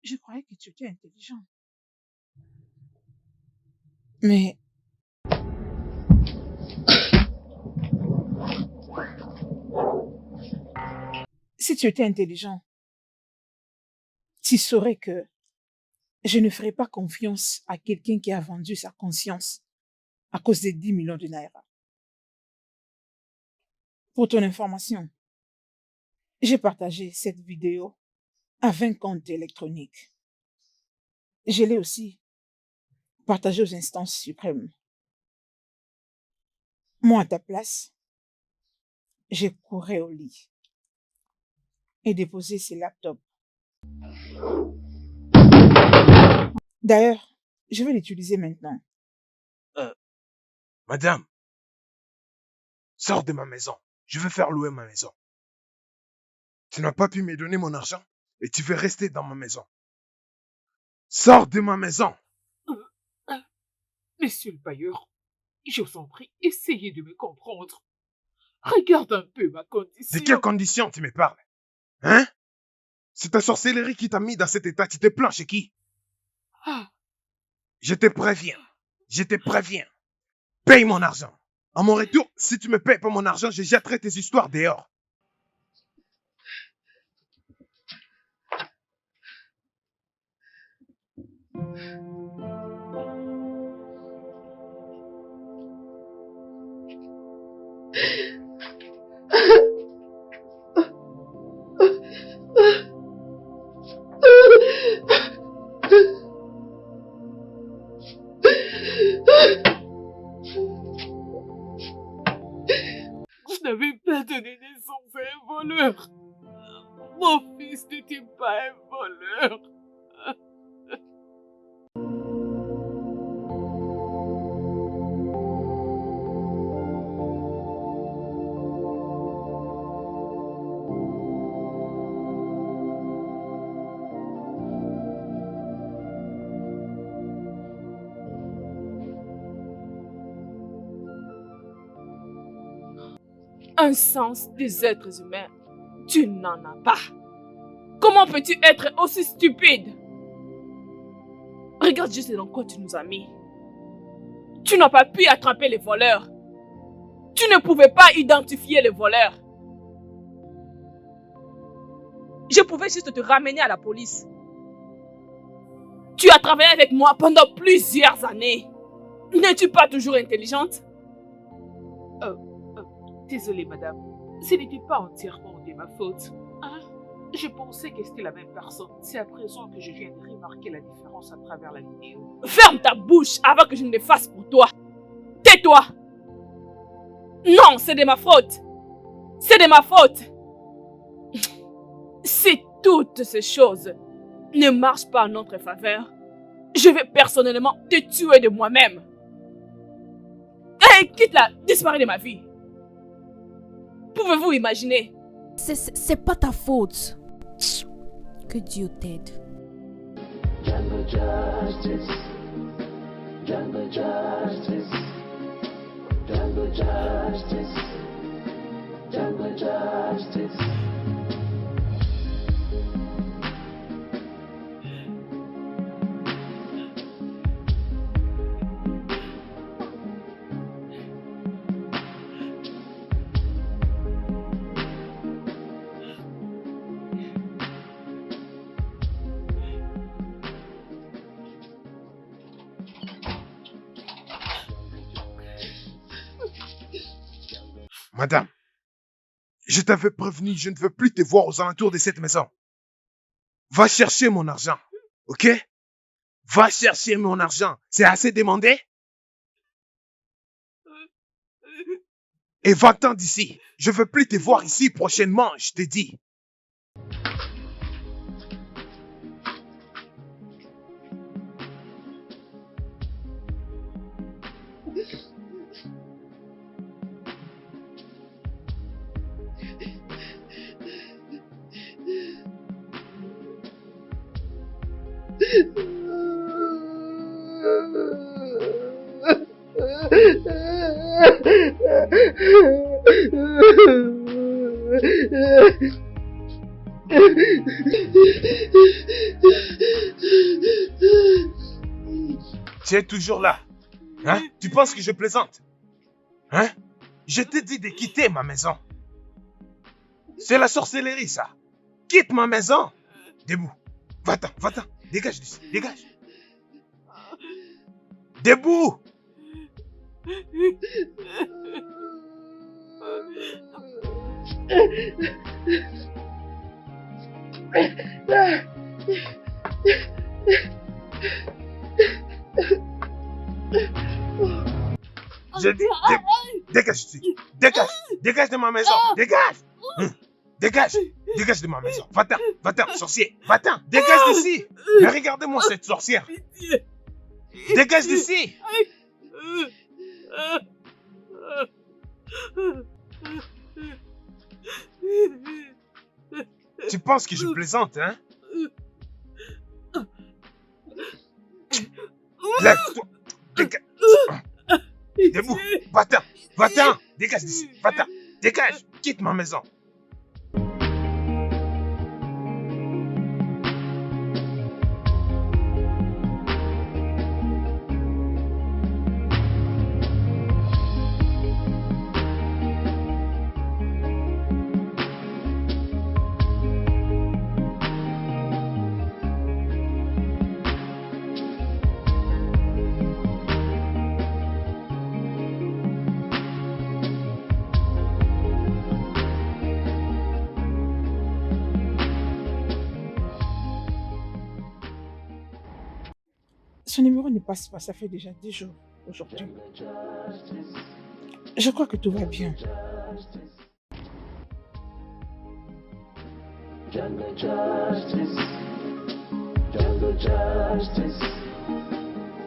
Je croyais que tu étais intelligent. Mais Si tu étais intelligent, tu saurais que je ne ferai pas confiance à quelqu'un qui a vendu sa conscience à cause des 10 millions de naira. Pour ton information, j'ai partagé cette vidéo à 20 comptes électroniques. Je l'ai aussi partagée aux instances suprêmes. Moi, à ta place, j'ai couru au lit et déposé ces laptops. D'ailleurs, je vais l'utiliser maintenant. Madame, sors de ma maison. Je veux faire louer ma maison. Tu n'as pas pu me donner mon argent et tu veux rester dans ma maison. Sors de ma maison. Monsieur le bailleur, je vous en prie, essayez de me comprendre. Regarde un peu ma condition. De quelles conditions tu me parles? Hein? C'est ta sorcellerie qui t'a mis dans cet état. Tu te plains chez qui? Ah, Je te préviens. Je te préviens. Paye mon argent. À mon retour, si tu me payes pas mon argent, je jetterai tes histoires dehors. je n'avais pas donné naissance à un voleur. Mon fils n'était pas un voleur. Un sens des êtres humains, tu n'en as pas. Comment peux-tu être aussi stupide? Regarde juste dans quoi tu nous as mis. Tu n'as pas pu attraper les voleurs. Tu ne pouvais pas identifier les voleurs. Je pouvais juste te ramener à la police. Tu as travaillé avec moi pendant plusieurs années. N'es-tu pas toujours intelligente? Désolée, madame. Ce n'était pas entièrement de ma faute. Hein? Je pensais que c'était la même personne. C'est à présent que je viens de remarquer la différence à travers la vidéo. Ferme ta bouche avant que je ne le fasse pour toi. Tais-toi. Non, c'est de ma faute. C'est de ma faute. Si toutes ces choses ne marchent pas en notre faveur, je vais personnellement te tuer de moi-même. Hé, quitte-la, disparais de ma vie. Pouvez-vous imaginer? C'est pas ta faute. Que Dieu t'aide. Jungle Justice. Jungle Justice. Jungle Justice. Jungle Justice. Madame, je t'avais prévenu, je ne veux plus te voir aux alentours de cette maison. Va chercher mon argent, ok? Va chercher mon argent. C'est assez demandé? Et va-t'en d'ici. Je veux plus te voir ici prochainement, je te dis. Tu es toujours là. Hein? Tu penses que je plaisante? Hein? Je t'ai dit de quitter ma maison. C'est la sorcellerie, ça. Quitte ma maison. Debout. Va-t'en, va-t'en. Dégage d'ici, dégage. Debout. Je dis, dégage ici. Dégage. Dégage de ma maison. Dégage. Dégage. Dégage de ma maison. Va-t'en, va-t'en, sorcier. Va-t'en. Dégage d'ici. Mais regardez-moi cette sorcière. Dégage d'ici. Tu penses que je plaisante, hein? Lève-toi. Dégage. Debout. Va-t'en. Va-t'en. Dégage d'ici. Va-t'en. Dégage. Quitte ma maison. Son numéro ne passe pas, ça fait déjà 10 jours aujourd'hui. Je crois que tout va bien. Jungle justice, jungle justice,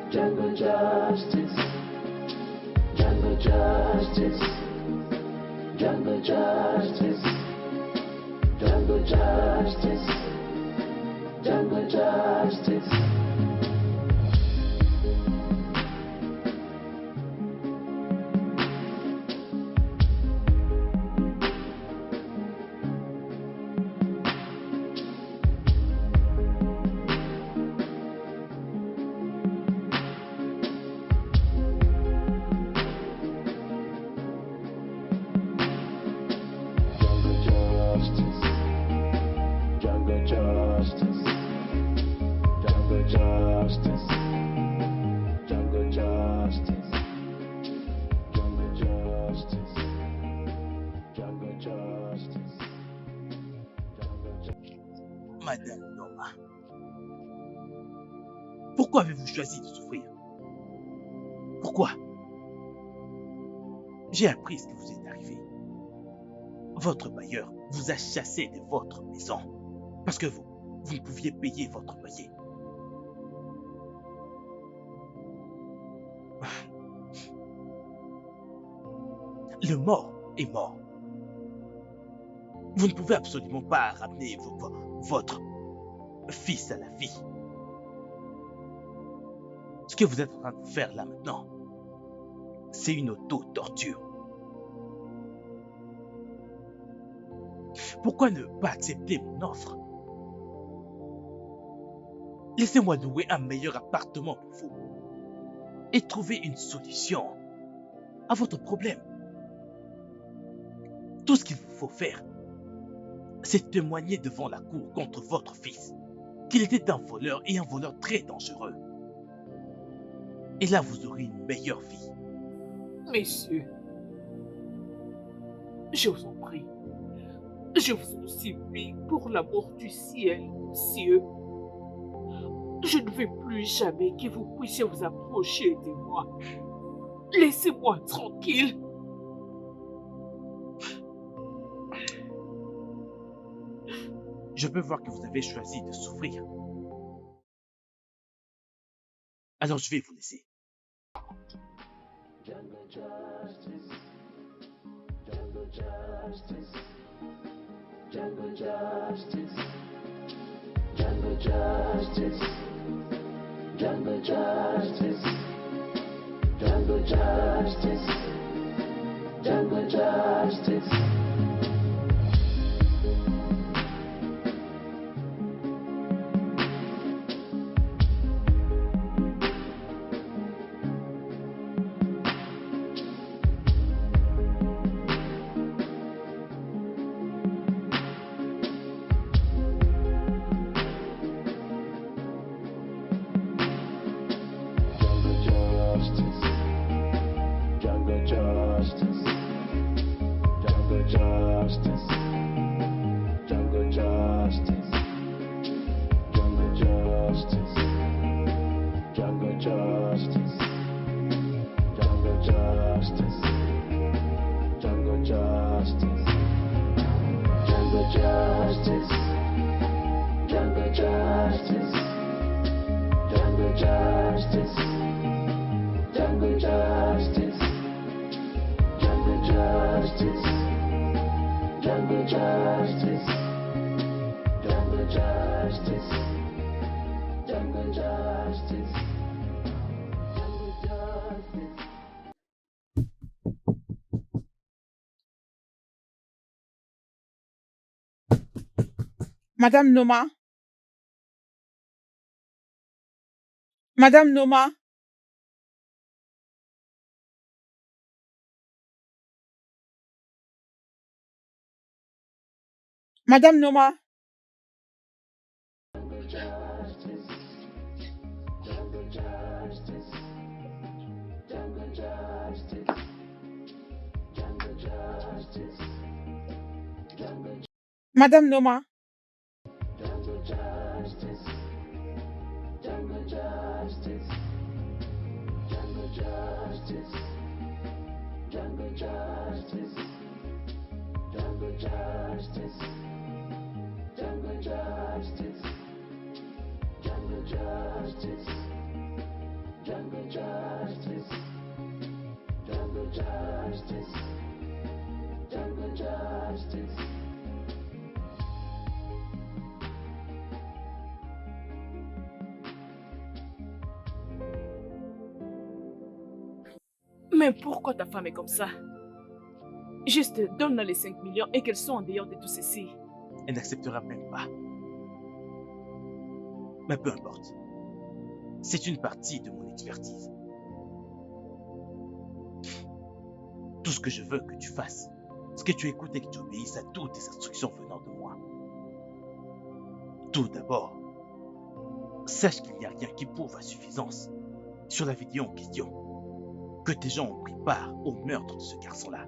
jungle justice, jungle justice, jungle justice, jungle justice, jungle justice. Madame Norma, pourquoi avez-vous choisi de souffrir? Pourquoi? J'ai appris ce qui vous est arrivé. Votre bailleur vous a chassé de votre maison parce que vous ne pouviez payer votre loyer. Le mort est mort. Vous ne pouvez absolument pas ramener votre fils à la vie. Ce que vous êtes en train de faire là maintenant, c'est une auto-torture. Pourquoi ne pas accepter mon offre? Laissez-moi louer un meilleur appartement pour vous et trouver une solution à votre problème. Tout ce qu'il vous faut faire, c'est témoigner devant la cour contre votre fils qu'il était un voleur et un voleur très dangereux. Et là, vous aurez une meilleure vie. Messieurs, je vous en prie, je vous en supplie pour l'amour du ciel, cieux. Je ne veux plus jamais que vous puissiez vous approcher de moi. Laissez-moi tranquille. Je peux voir que vous avez choisi de souffrir. Alors je vais vous laisser. Jungle justice, jungle justice, jungle justice, jungle justice, jungle justice, jungle justice, jungle justice. Jungle justice. Jungle justice. Jungle justice. Jungle justice. Jungle justice. Jungle justice. Jungle justice. Jungle justice. Jungle justice. Jungle justice. Jungle justice. Madame Noma? Madame Noma? Madame Noma? Jungle justice. Jungle justice. Jungle justice. Jungle justice. Jungle Madame Noma? Jungle justice. Jungle justice. Jungle justice. Jungle justice. Jungle justice. Jungle justice. Jungle justice. Jungle justice. Jungle justice. Jungle justice. Mais pourquoi ta femme est comme ça? Juste donne-la les 5 millions et qu'elle soit en dehors de tout ceci. Elle n'acceptera même pas. Mais peu importe. C'est une partie de mon expertise. Tout ce que je veux que tu fasses, c'est que tu écoutes et que tu obéisses à toutes tes instructions venant de moi. Tout d'abord, sache qu'il n'y a rien qui prouve à suffisance sur la vidéo en question que tes gens ont pris part au meurtre de ce garçon-là.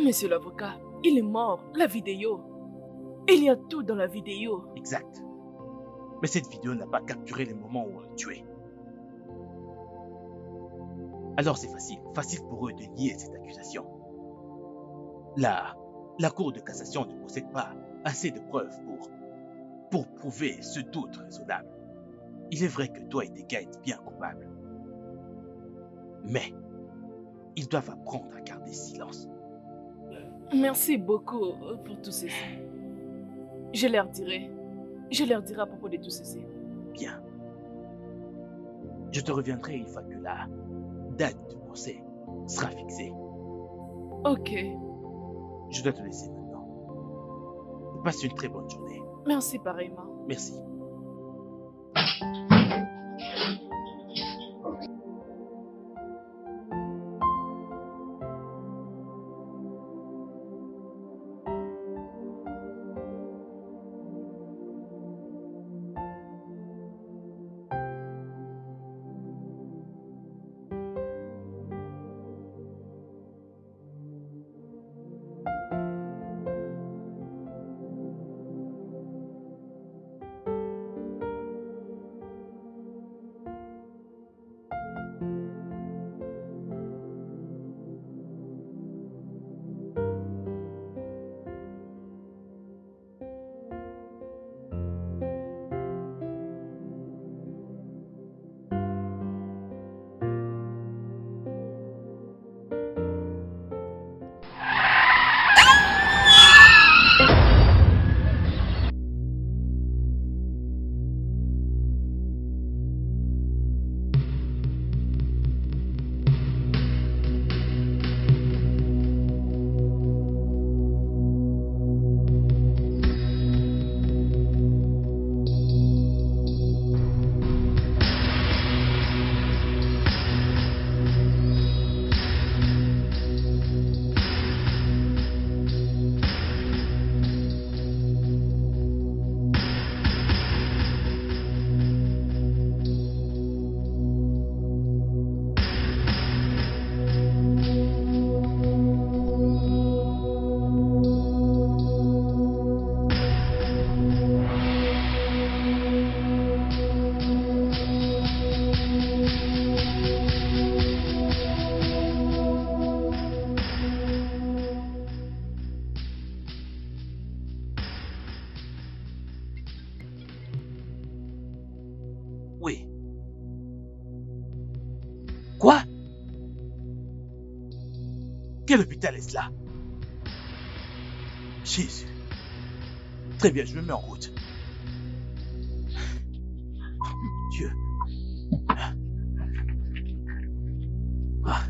Monsieur l'avocat, il est mort, la vidéo. Il y a tout dans la vidéo. Exact. Mais cette vidéo n'a pas capturé les moments où on l'a tué. Alors c'est facile pour eux de nier cette accusation. La Cour de cassation ne possède pas assez de preuves pour prouver ce doute raisonnable. Il est vrai que toi et tes gars êtes bien coupables. Mais ils doivent apprendre à garder silence. Merci beaucoup pour tout ceci. Je leur dirai. Je leur dirai à propos de tout ceci. Bien. Je te reviendrai une fois que la date du procès sera fixée. Ok. Je dois te laisser maintenant. Passe une très bonne journée. Merci pareillement. Merci. Quoi? Quel hôpital est-ce là? Jésus. Très bien, je me mets en route. Mon Dieu. Ah.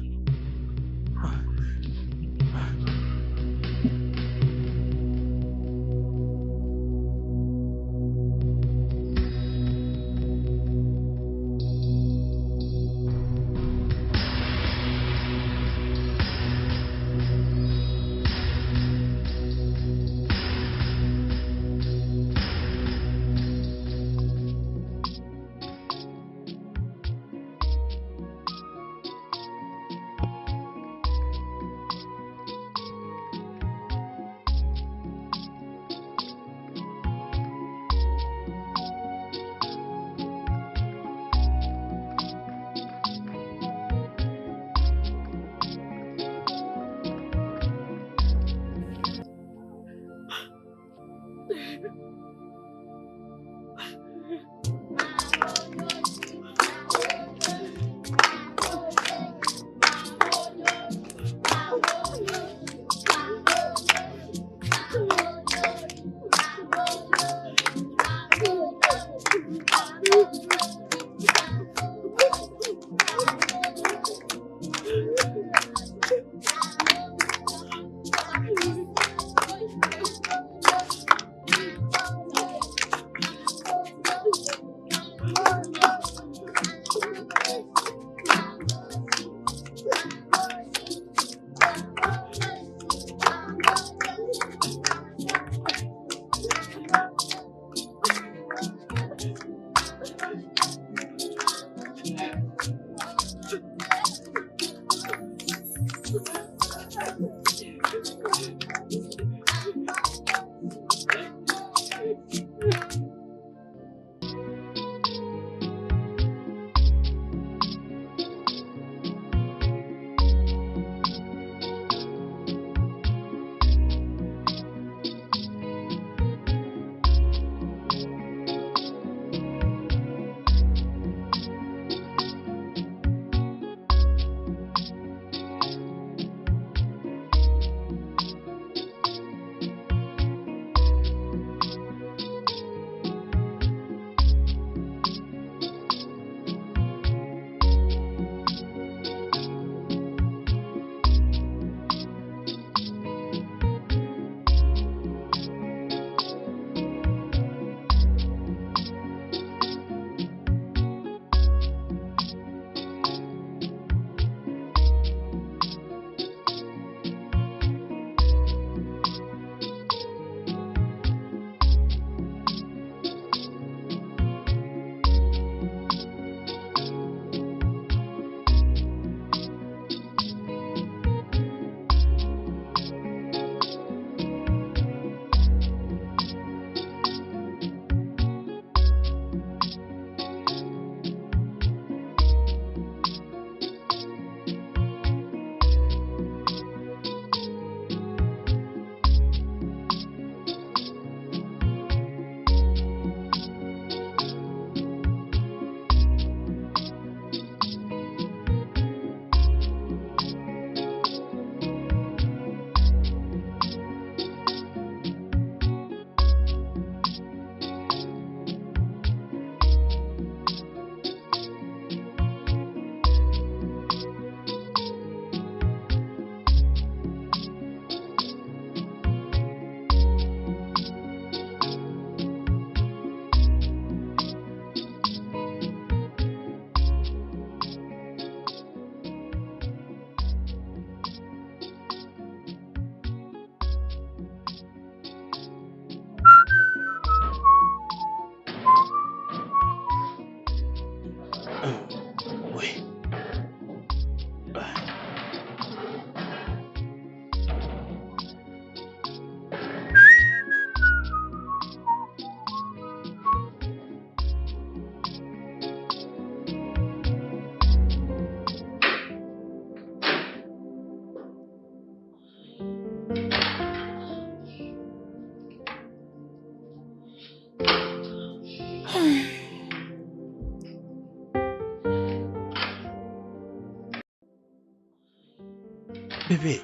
Bébé,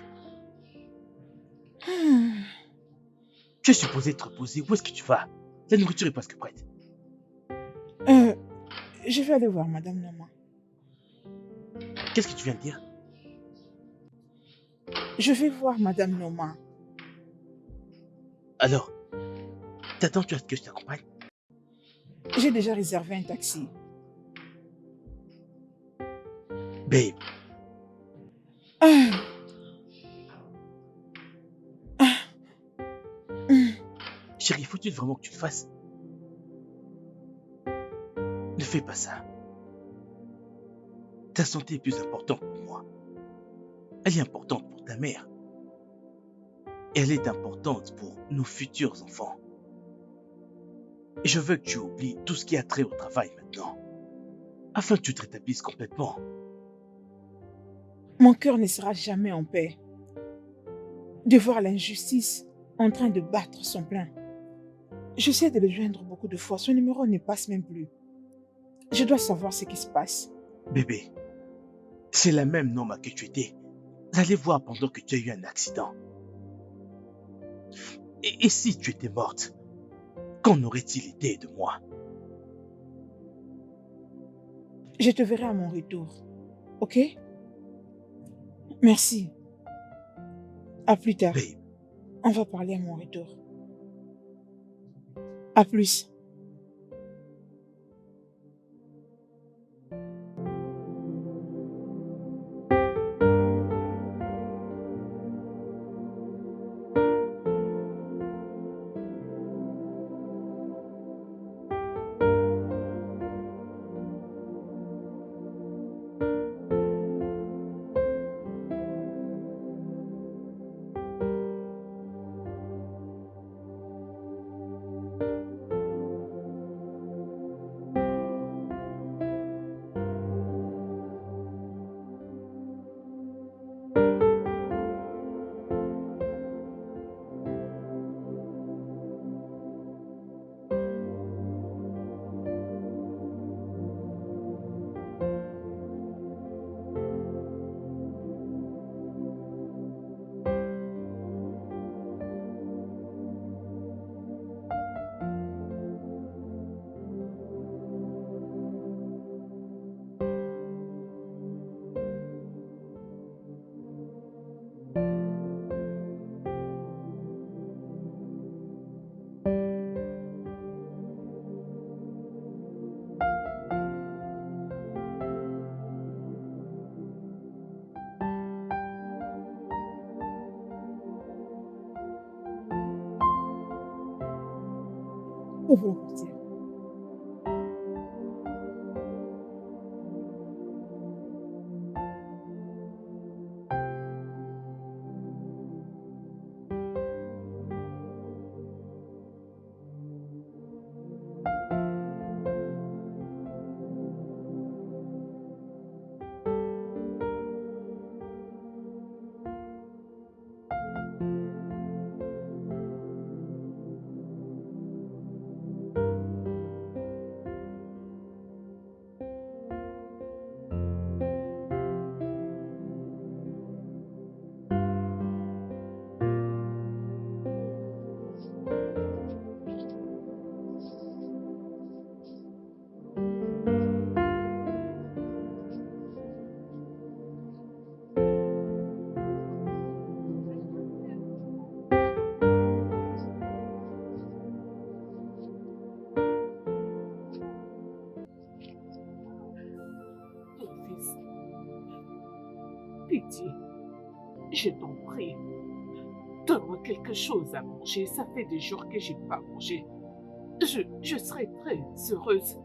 Hmm. tu es supposé te reposer. Où est-ce que tu vas? La nourriture est presque prête. Je vais aller voir Madame Norma. Qu'est-ce que tu viens de dire? Je vais voir Madame Norma. Alors, t'attends, tu as que je t'accompagne? J'ai déjà réservé un taxi. Babe, Ah. chérie, faut-il vraiment que tu le fasses? Ne fais pas ça. Ta santé est plus importante pour moi. Elle est importante pour ta mère. Elle est importante pour nos futurs enfants. Et je veux que tu oublies tout ce qui a trait au travail maintenant, afin que tu te rétablisses complètement. Mon cœur ne sera jamais en paix de voir l'injustice en train de battre son plein. J'essaie de le joindre beaucoup de fois. Son numéro ne passe même plus. Je dois savoir ce qui se passe. Bébé, c'est la même Norma que tu étais. Allez voir pendant que tu as eu un accident. Et si tu étais morte, qu'en aurait-il été de moi? Je te verrai à mon retour. Ok? Merci. À plus tard. Babe, On va parler à mon retour. À plus. Ouvre la portière. Mon fils, pitié, je t'en prie, donne-moi quelque chose à manger. Ça fait des jours que je n'ai pas mangé. Je serai très heureuse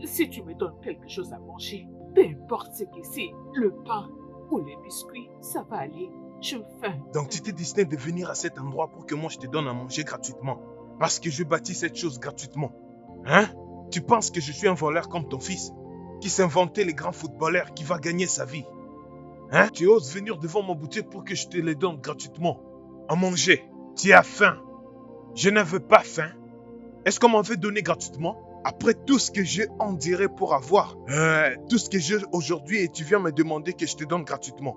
si tu me donnes quelque chose à manger. Peu importe ce que c'est, le pain ou les biscuits, ça va aller. J'ai faim. Donc tu t'es décidé de venir à cet endroit pour que moi je te donne à manger gratuitement. Parce que je bâtis cette chose gratuitement. Hein? Tu penses que je suis un voleur comme ton fils, qui s'inventait les grands footballeurs, qui va gagner sa vie? Hein? Tu oses venir devant ma boutique pour que je te les donne gratuitement à manger. Tu as faim. Je n'avais pas faim. Est-ce qu'on m'avait donné gratuitement? Après tout ce que j'ai enduré pour avoir, tout ce que j'ai aujourd'hui et tu viens me demander que je te donne gratuitement.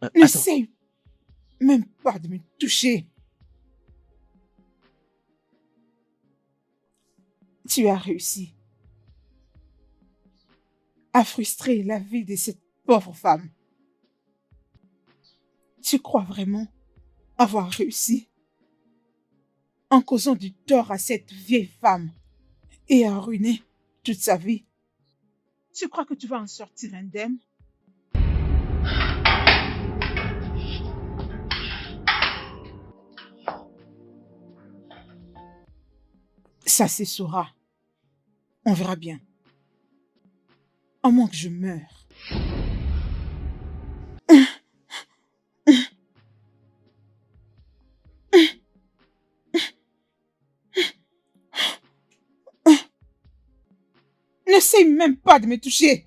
Attends, N'essaye même pas de me toucher. Tu as réussi à frustrer la vie de cette pauvre femme. Tu crois vraiment avoir réussi en causant du tort à cette vieille femme et à ruiner toute sa vie? Tu crois que tu vas en sortir indemne? Ça se saura. On verra bien. À moins que je meure. N'essaye même pas de me toucher.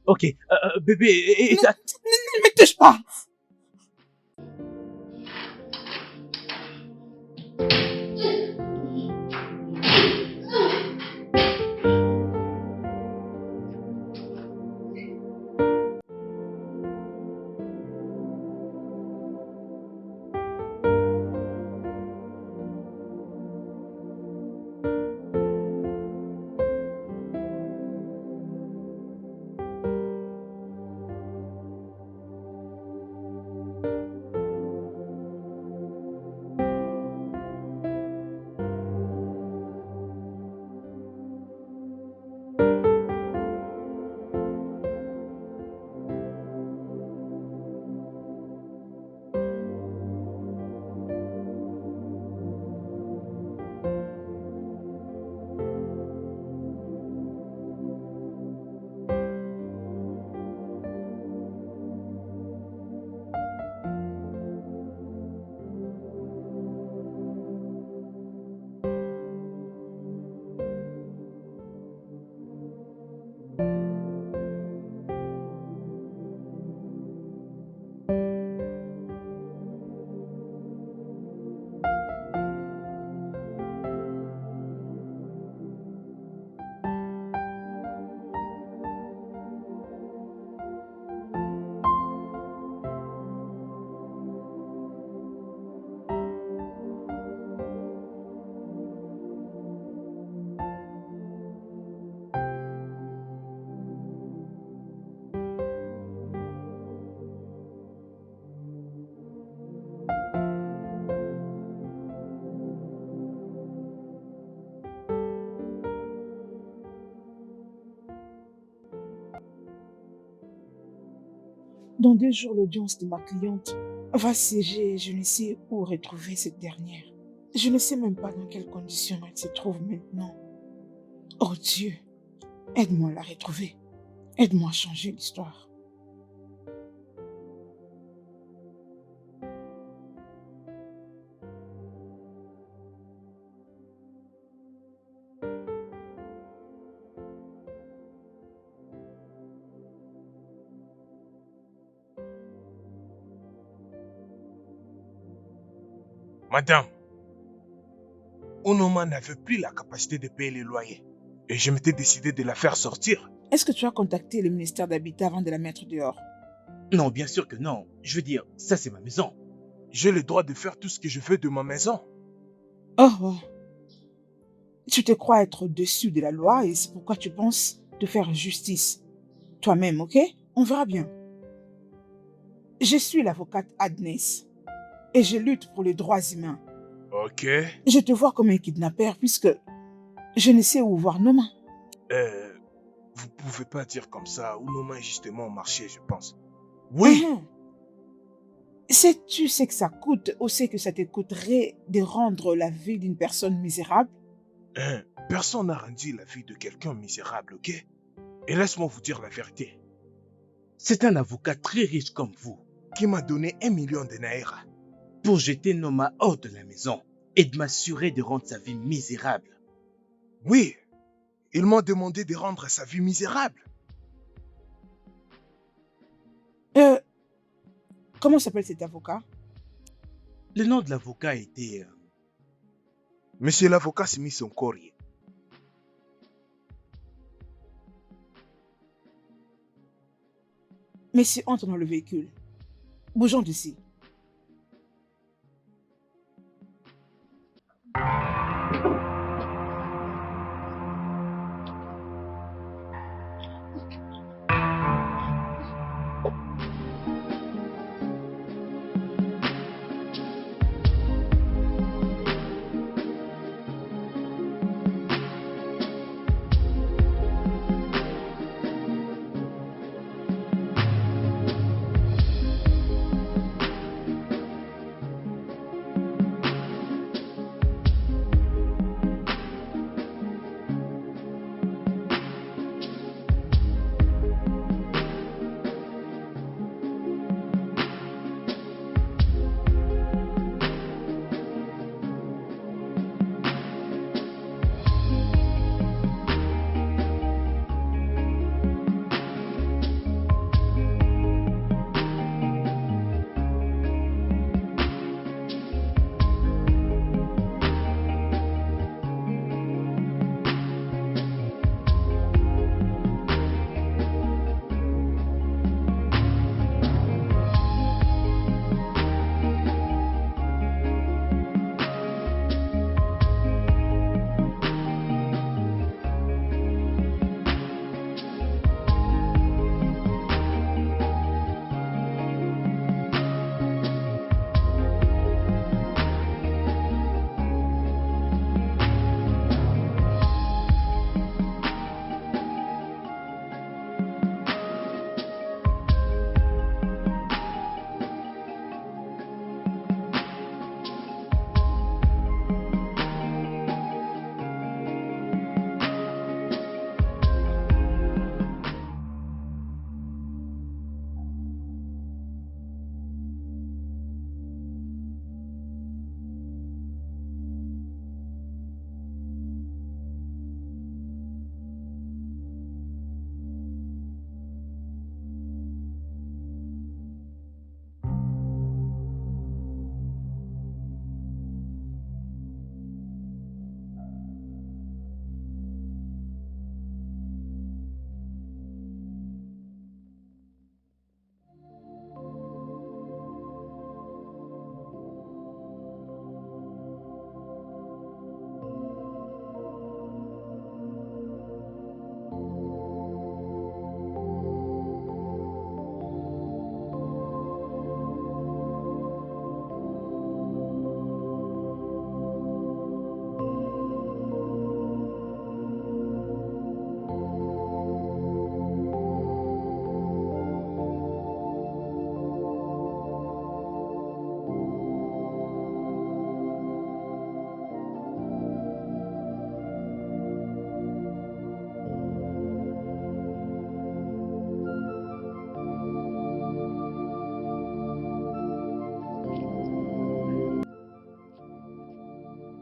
ok, bébé, Ne me touche pas. Dans 2 jours, l'audience de ma cliente va siéger et je ne sais où retrouver cette dernière. Je ne sais même pas dans quelles conditions elle se trouve maintenant. Oh Dieu, aide-moi à la retrouver. Aide-moi à changer l'histoire. Madame, Onoma n'avait plus la capacité de payer les loyers. Et je m'étais décidé de la faire sortir. Est-ce que tu as contacté le ministère d'Habitat avant de la mettre dehors? non, bien sûr que non. Je veux dire, ça c'est ma maison. J'ai le droit de faire tout ce que je veux de ma maison. Oh. Tu te crois être au-dessus de la loi et c'est pourquoi tu penses te faire justice. Toi-même, ok? On verra bien. Je suis l'avocate Agnès et je lutte pour les droits humains. Ok. Je te vois comme un kidnappeur puisque je ne sais où voir Noma. Vous pouvez pas dire comme ça. Onoma est justement au marché, je pense. Oui. Sais-tu ce que ça coûte ou ce que ça te coûterait de rendre la vie d'une personne misérable? Personne n'a rendu la vie de quelqu'un misérable, ok? Et laisse-moi vous dire la vérité. C'est un avocat très riche comme vous Qui m'a donné 1 million de naira. pour jeter Noma hors de la maison et de m'assurer de rendre sa vie misérable. Oui. Ils m'ont demandé de rendre sa vie misérable. Comment s'appelle cet avocat? Le nom de l'avocat était... Monsieur l'avocat Smith Okorie. Messieurs, entre dans le véhicule. Bougeons d'ici.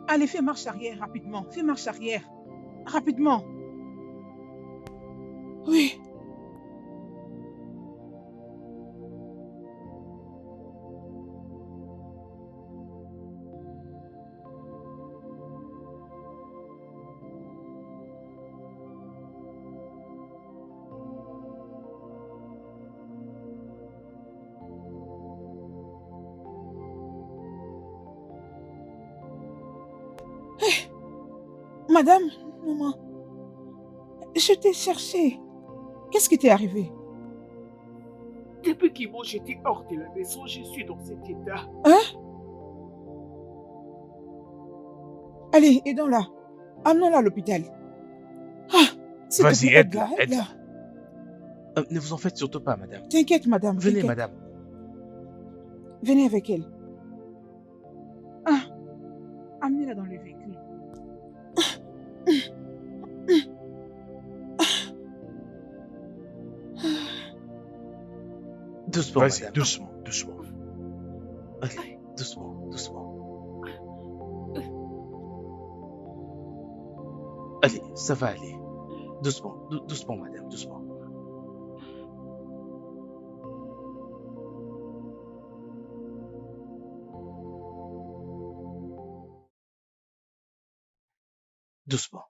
Allez, fais marche arrière rapidement. Fais marche arrière. Rapidement. Oui. Madame, maman, je t'ai cherché. Qu'est-ce qui t'est arrivé? Depuis qu'ils m'ont jeté hors de la maison, je suis dans cet état. Hein? Allez, aidons-la. Amenons-la à l'hôpital. Ah, s'il te Vas-y, plaît, aide-la, aide-la. aide-la. Ne vous en faites surtout pas, madame. T'inquiète, madame. Venez, t'inquiète. madame. Venez avec elle. Ah, amenez-la dans le véhicule. Doucement, Vas-y, madame. doucement, doucement. Allez, doucement, doucement. Allez, ça va aller. Doucement, doucement, madame, doucement. Doucement.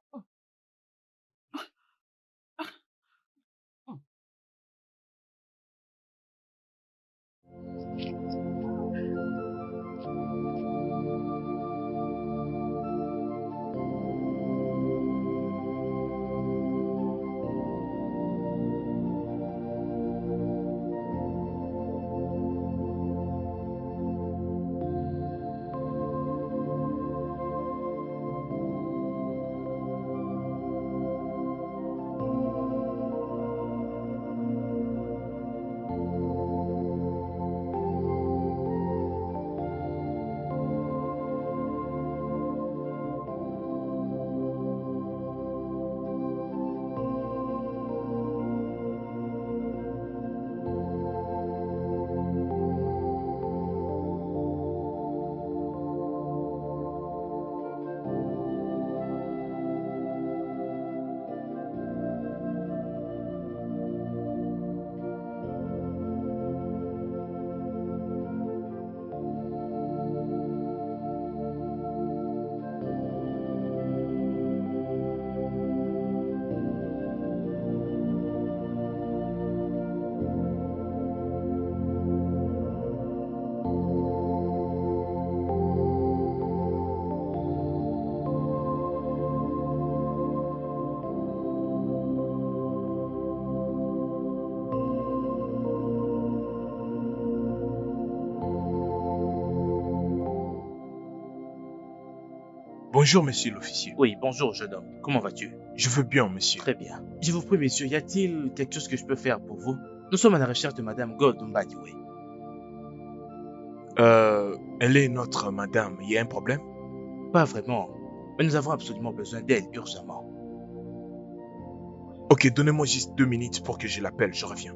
Bonjour, monsieur l'officier. Oui, bonjour, jeune homme. Comment vas-tu? Je veux bien, monsieur. Très bien. Je vous prie, messieurs, y a-t-il quelque chose que je peux faire pour vous? Nous sommes à la recherche de Madame Gold Mbadiwe. Elle est notre madame. Il y a un problème? Pas vraiment, mais nous avons absolument besoin d'elle urgemment. Ok, donnez-moi juste 2 minutes pour que je l'appelle. Je reviens.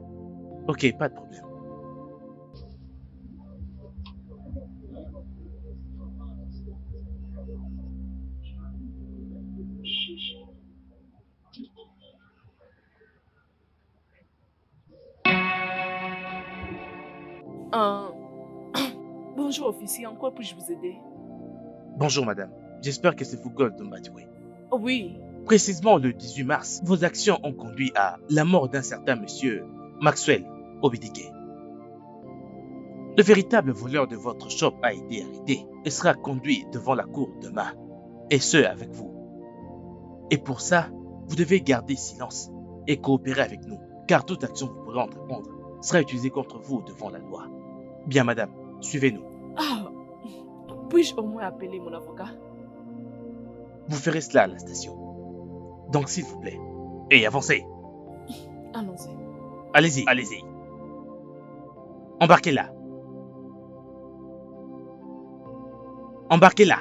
Ok, pas de problème. Bonjour officier, en quoi puis-je vous aider? Bonjour, madame. J'espère que c'est vous Gold Mbadiwe. Oh oui, Précisément le 18 mars, vos actions ont conduit à la mort d'un certain monsieur Maxwell Obidike. Le véritable voleur de votre shop a été arrêté et sera conduit devant la cour demain, et ce avec vous. Et pour ça, vous devez garder silence et coopérer avec nous, car toute action que vous pourrez entreprendre sera utilisée contre vous devant la loi. Bien, madame, suivez-nous. ah, puis-je au moins appeler mon avocat? Vous ferez cela à la station. Donc, s'il vous plaît, et avancez. Allons-y. Allez-y, allez-y. Embarquez-la. Embarquez-la.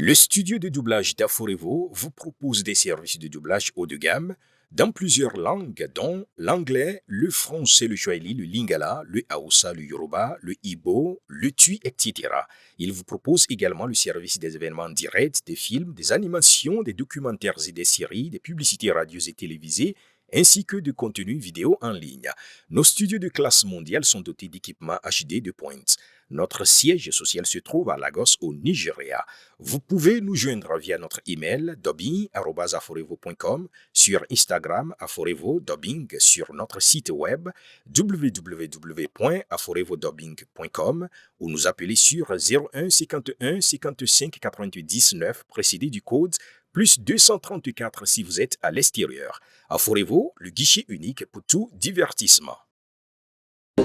Le studio de doublage d'Aforevo vous propose des services de doublage haut de gamme dans plusieurs langues, dont l'anglais, le français, le swahili, le lingala, le hausa, le yoruba, le ibo, le tui, etc. Il vous propose également le service des événements directs, des films, des animations, des documentaires et des séries, des publicités radios et télévisées, ainsi que de contenus vidéo en ligne. Nos studios de classe mondiale sont dotés d'équipements HD de pointe. Notre siège social se trouve à Lagos, au Nigeria. Vous pouvez nous joindre via notre email dubbing@aforevo.com, sur Instagram Aforevo Dubbing, sur notre site web www.aforevodubbing.com ou nous appeler sur 01 51 55 99 précédé du code plus 234 si vous êtes à l'extérieur. Aforevo, le guichet unique pour tout divertissement.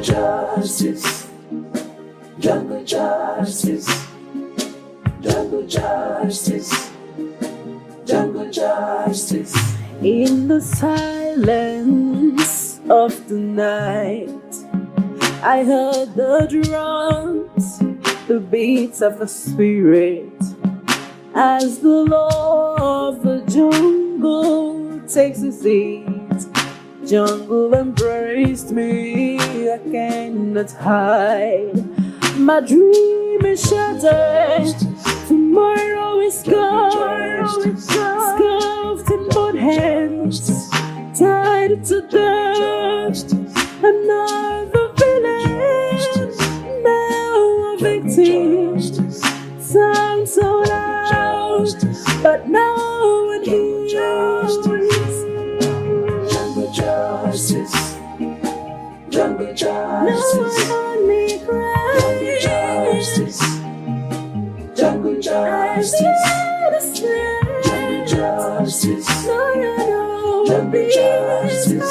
Justice, jungle justice, jungle justice, jungle justice. In the silence of the night, I heard the drums, the beats of the spirit, as the law of the jungle takes a seat. Jungle embraced me, I cannot hide. My dream is shattered, tomorrow is gone. Scuffed in both hands, tied to death. Another villain, now a victim. Sound so loud, but no one hears. Justice, jungle justice, no one me cry. Jungle justice, jungle justice, no, jungle justice.